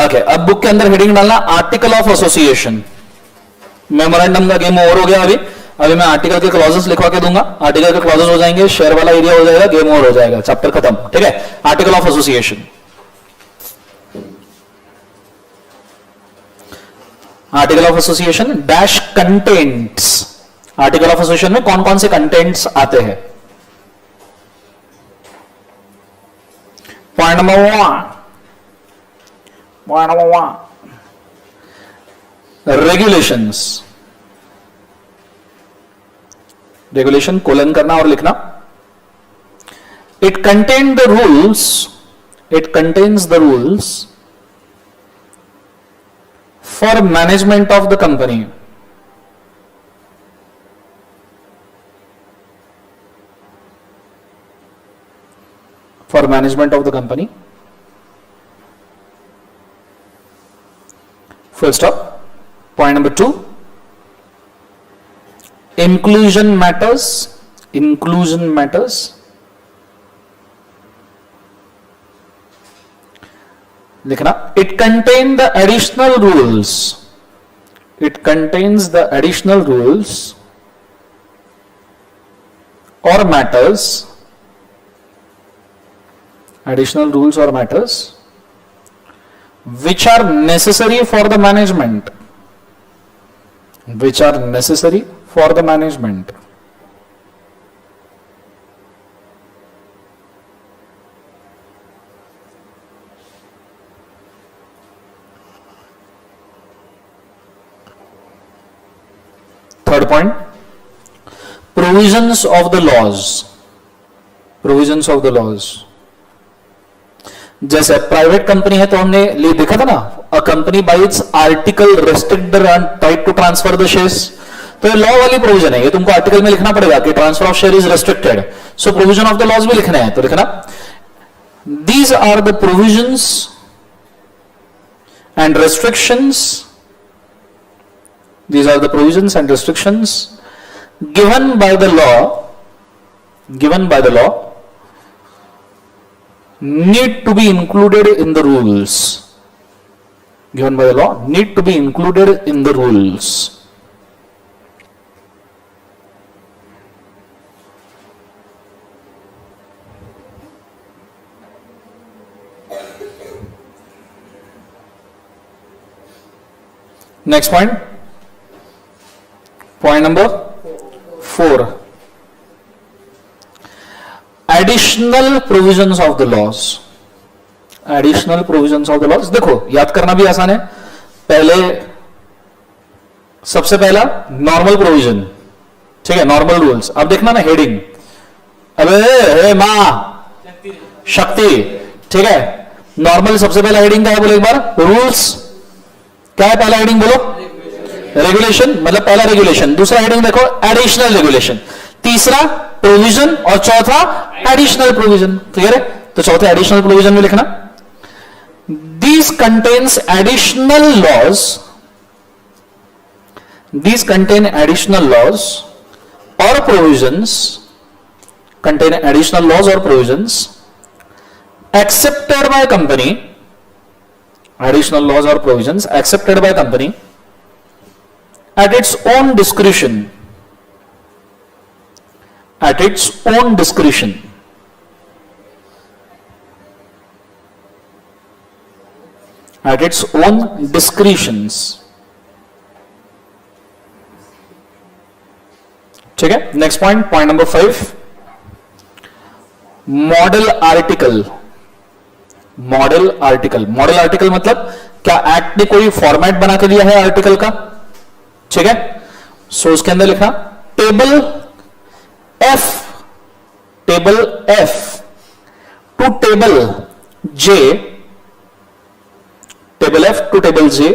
ओके, अब बुक के अंदर हेडिंग डालना आर्टिकल ऑफ एसोसिएशन. मेमोरेंडम का गेम ओवर हो गया. अभी मैं आर्टिकल के क्लॉजेस लिखवा के दूंगा. आर्टिकल के क्लॉजेस हो जाएंगे, शेयर वाला एरिया हो जाएगा, गेम ओवर हो जाएगा, चैप्टर खत्म. ठीक है? Article of association. Article of association dash contents. Article of association में कौन कौन से कंटेंट्स आते हैं? Point number 1, regulations. Regulation colon करना और लिखना. It contain the rules, it contains the rules for management of the company. For management of the company. Full stop. Point number 2. Inclusion matters inclusion matters. लिखना, it contains the additional rules. It contains the additional rules or matters. Additional rules or matters which are necessary for the management. Which are necessary for the management. Third point, provisions of the laws. Provisions of the laws. जैसे private company है तो हमने ले देखा था ना, a company by its article restrict the right to transfer the shares. तो ये लॉ वाली प्रोविजन है, ये तुमको आर्टिकल में लिखना पड़ेगा कि transfer of share is restricted. So provision of the laws भी लिखना है, तो लिखना, these are the provisions and restrictions. These are the provisions and restrictions given by the law need to be included in the rules. Given by the law need to be included in the rules. Next point. Point number 4. Additional provisions of the laws. Additional provisions of the laws. देखो याद करना भी आसान है. पहले सबसे पहला normal provision, ठीक है, नॉर्मल रूल्स. अब देखना ना हेडिंग, अबे मां शक्ति, ठीक है. नॉर्मल सबसे पहला हेडिंग क्या है बोलो एक बार, रूल्स. क्या है पहला हेडिंग बोलो, रेगुलेशन, मतलब पहला रेगुलेशन. दूसरा हेडिंग देखो एडिशनल रेगुलेशन. तीसरा प्रोविजन और चौथा एडिशनल प्रोविजन. क्लियर है? तो चौथे एडिशनल प्रोविजन में लिखना, these contents additional laws. These contain additional laws और प्रोविजंस, कंटेन एडिशनल लॉज और provisions accepted by company. Additional laws or provisions accepted by company at its own discretion. At its own discretion. At its own discretions. ठीक है. Next point, point number 5, model article. Model article. Model article मतलब क्या act ने कोई format बना के दिया है आर्टिकल का, ठीक है. सो उसके अंदर लिखा table F, table F two table J, table F two table J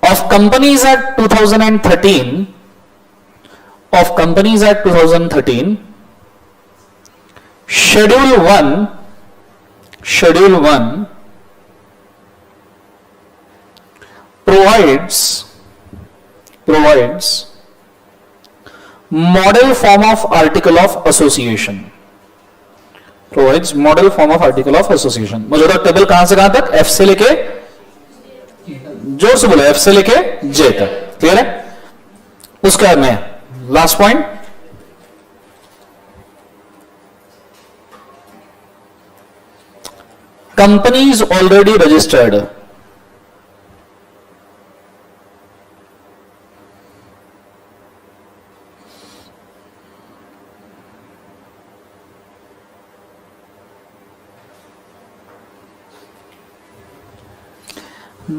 of companies act 2013, of companies act 2013, schedule 1, Schedule 1 provides model form of article of association. Provides model form of article of association. मौजूदा table कहां से कहां तक, F से लेके, जोर से बोलो, F से लेके J तक. क्लियर है? उसके बाद में last point, companies already registered.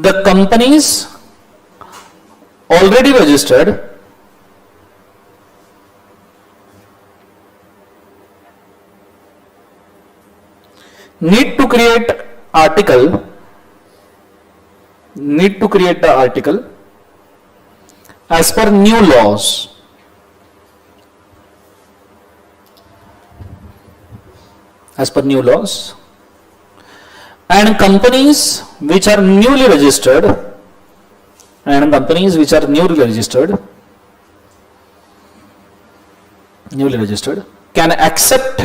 The companies already registered need to create article, need to create the article as per new laws. As per new laws. And companies which are newly registered, and companies which are newly registered newly registered, can accept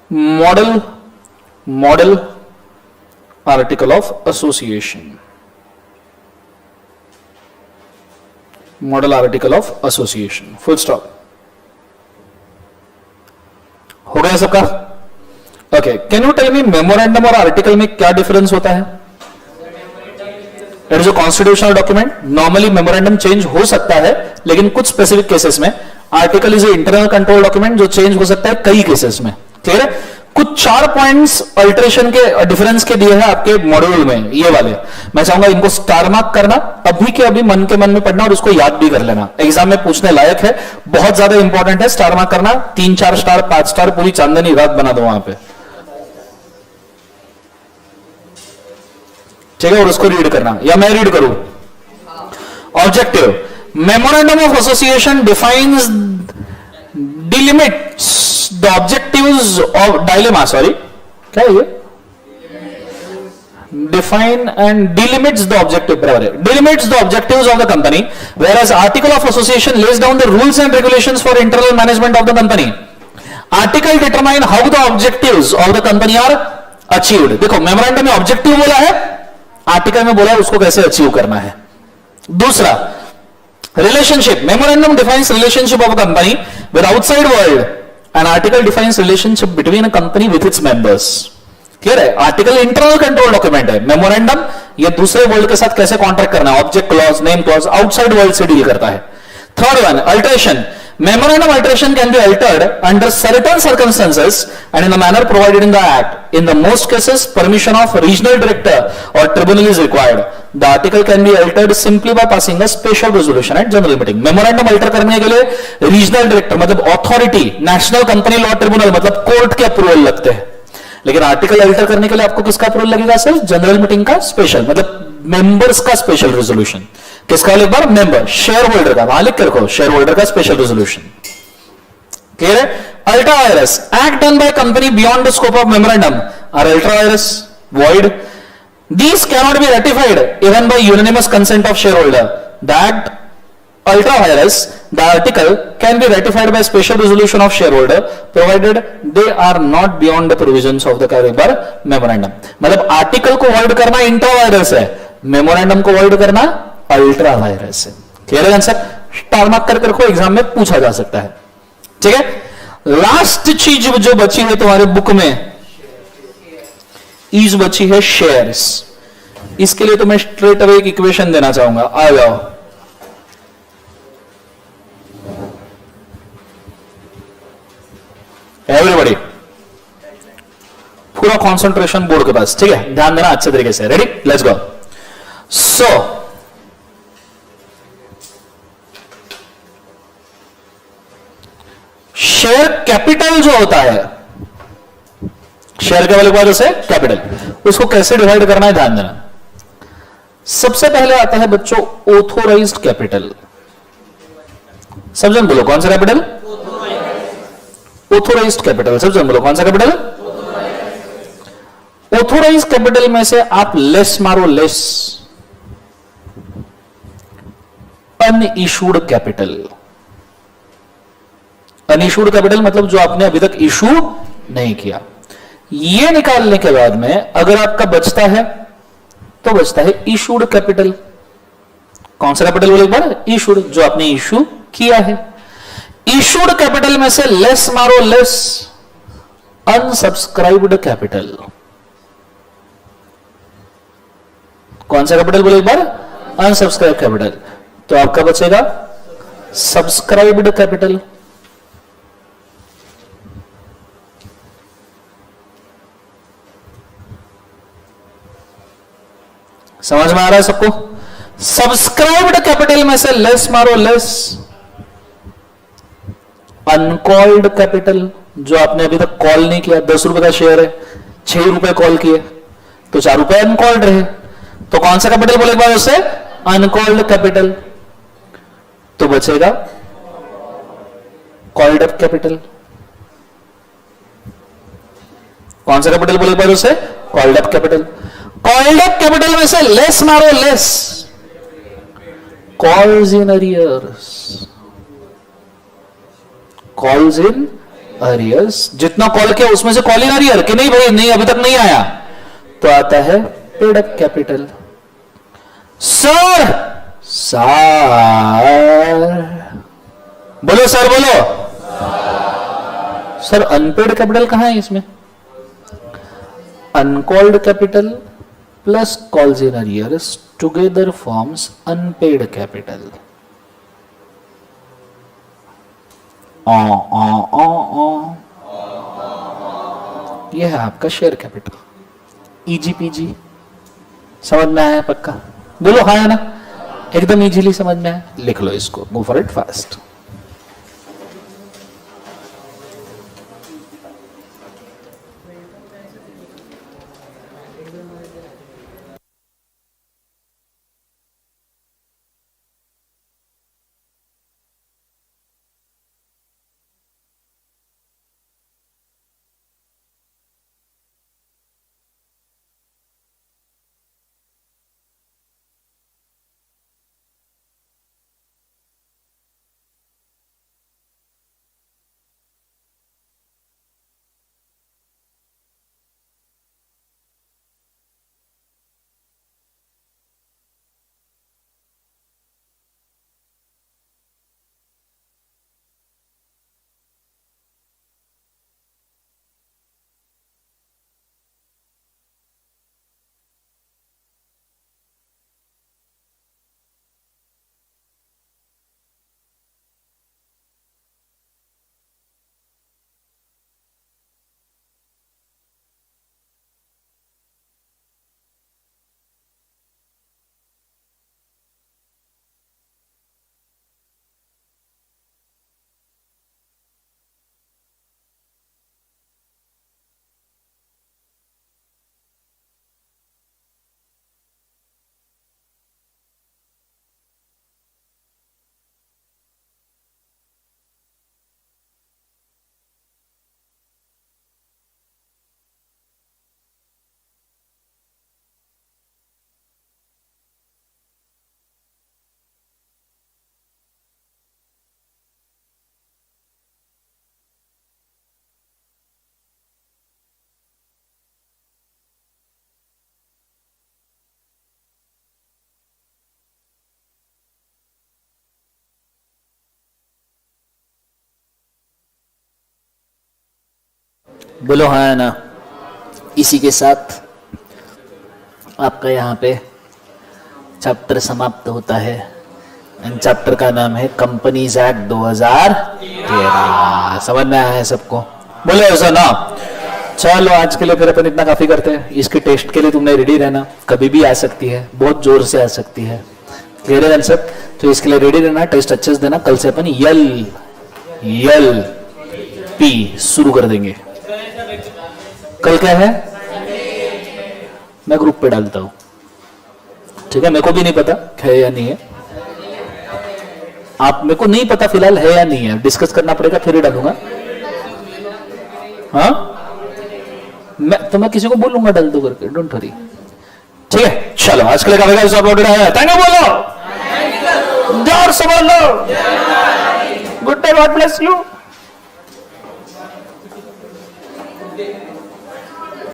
model article of association. Model article of association. Full stop. हो गया सबका? Okay, can you tell me memorandum और article में क्या difference होता है? It is a constitutional document. Normally memorandum change हो सकता है, लेकिन कुछ स्पेसिफिक केसेस में. Article is internal control document जो चेंज हो सकता है कई केसेस में. क्लियर है? कुछ 4 पॉइंट्स अल्टरेशन के डिफरेंस के दिए हैं आपके मॉड्यूल में, ये वाले. मैं चाहूंगा इनको स्टार मार्क करना, अभी के अभी मन के मन में पढ़ना और उसको याद भी कर लेना. एग्जाम में पूछने लायक है, बहुत ज्यादा इंपॉर्टेंट है. स्टार मार्क करना, 3-4 स्टार 5 स्टार पूरी चांदनी रात बना दो वहां पे. ठीक है? और उसको रीड करना या मैं रीड करूं. Objective. Memorandum of association defines delimits the objectives of dilemma. Sorry, क्या है ये? Define and delimits the objective. बराबर है. Delimits the objectives of the company, whereas article of association lays down the rules and regulations for internal management of the company. Article determine how the objectives of the company are achieved. देखो, memorandum में objective बोला है, article में बोला है उसको कैसे achieve करना है. दूसरा, relationship. Memorandum defines relationship of a company with outside world. An article defines relationship between a company with its members. Clear है? आर्टिकल इंटरनल कंट्रोल डॉक्यूमेंट है. मेमोरेंडम ये दूसरे वर्ल्ड के साथ कैसे कॉन्ट्रैक्ट करना है, object clause, name clause, outside world से डील करता है. Third one, alteration. Memorandum alteration can be altered under certain circumstances and in a manner provided in the Act. In the most cases, permission of regional director or tribunal is required. The article can be altered simply by passing a special resolution at general meeting. Memorandum alter करने के लिए regional director मतलब authority, national company law tribunal मतलब court के approval लगते हैं. लेकिन article alter करने के लिए आपको किसका अप्रूवल लगेगा सर? जनरल मीटिंग का स्पेशल, मतलब मेंबर्स का स्पेशल रेजोल्यूशन. किसका? एक बार मेंबर, शेयर होल्डर का. वहां लिख कर रखो, शेयर होल्डर का स्पेशल रेजोल्यूशन. क्लियर है? Ultra vires. Act done by company beyond the scope of memorandum are ultra vires void. These cannot be ratified even by unanimous consent of shareholder. That ultra virus, the article can be ratified by special resolution of shareholder provided they are not beyond the provisions of the caliber memorandum. मतलब article को void करना intra virus है, memorandum को void करना ultra vires है. Clear है answer? Star mark करके रखो, एग्जाम में पूछा जा सकता है. ठीक है? लास्ट चीज जो बची है तुम्हारे बुक में, इज बची है शेयर्स. इसके लिए तो मैं स्ट्रेट अवे एक इक्वेशन देना चाहूंगा. आ जाओ. एवरीबॉडी पूरा कंसंट्रेशन बोर्ड के पास. ठीक है? ध्यान देना अच्छे तरीके से. Ready? Let's go. So share capital जो होता है, शेयर कैपिटल के बाद उसे कैपिटल, उसको कैसे डिवाइड करना है ध्यान देना. सबसे पहले आता है बच्चों ऑथोराइज्ड कैपिटल. सब जन बोलो कौन सा कैपिटल? Authorised capital. सब जन बोलो कौन सा कैपिटल? ऑथोराइज्ड कैपिटल में से आप लेस मारो, less. Unissued capital. Unissued capital मतलब जो आपने अभी तक इशू नहीं किया. ये निकालने के बाद में अगर आपका बचता है तो बचता है इशूड कैपिटल. कौन सा कैपिटल बोले एक बार? इशूड, जो आपने इशू किया है. इशूड कैपिटल में से लेस मारो, लेस. अनसब्सक्राइब्ड कैपिटल. कौन सा कैपिटल बोले एक बार? Unsubscribe capital. तो आपका बचेगा सब्सक्राइब्ड कैपिटल. समझ में आ रहा है सबको? सब्सक्राइब्ड कैपिटल में से लेस मारो, लेस. अनकॉल्ड कैपिटल, जो आपने अभी तक कॉल नहीं किया. 10 रुपए का शेयर है, 6 रुपए कॉल किए तो 4 रुपए अनकॉल्ड रहे. तो कौन सा कैपिटल बोले एक बार उससे? Uncalled capital. तो बचेगा कॉल्ड अप कैपिटल. कौन सा कैपिटल बोले एक बार उससे? Called up capital. Called up capital में से लेस मारो, less. Calls in arrears, calls in arrears, जितना कॉल किया उसमें से कॉल इन अरियर कि नहीं भाई, नहीं अभी तक नहीं आया, तो आता है paid up capital. Sir, sir बोलो, सर बोलो, सर अनपेड कैपिटल कहां है इसमें? Uncalled capital plus calls in arrears together forms unpaid capital. यह है आपका शेयर कैपिटल, ईजीपीजी। समझ में आया पक्का? बोलो हाँ है ना, एकदम इजीली समझ में आया। लिख लो इसको, गो फॉर इट फास्ट। बोलो हाँ है ना। इसी के साथ आपका यहाँ पे चैप्टर समाप्त होता है। एंड चैप्टर का नाम है कंपनीज एक्ट 2013। समझ में आया है सबको? बोलो ऐसा ना। चलो आज के लिए फिर अपन इतना काफी करते हैं। इसके टेस्ट के लिए तुमने रेडी रहना, कभी भी आ सकती है, बहुत जोर से आ सकती है। क्लियर है सब? तो इसके लिए रेडी रहना, टेस्ट अच्छे से देना। कल से अपन यल पी शुरू कर देंगे। कल क्या है? मैं ग्रुप पे डालता हूं, ठीक है? मेरे को भी नहीं पता है या नहीं है, आप मेरे को नहीं पता फिलहाल है या नहीं है, डिस्कस करना पड़ेगा फिर ही डालूंगा। हाँ मैं किसी को बोलूंगा डाल दो करके, डोंट वरी। ठीक है चलो आज के लिए काफी सब अपलोडेड है। थैंक यू बोलो, जोर से बोलो। Good day, God bless you.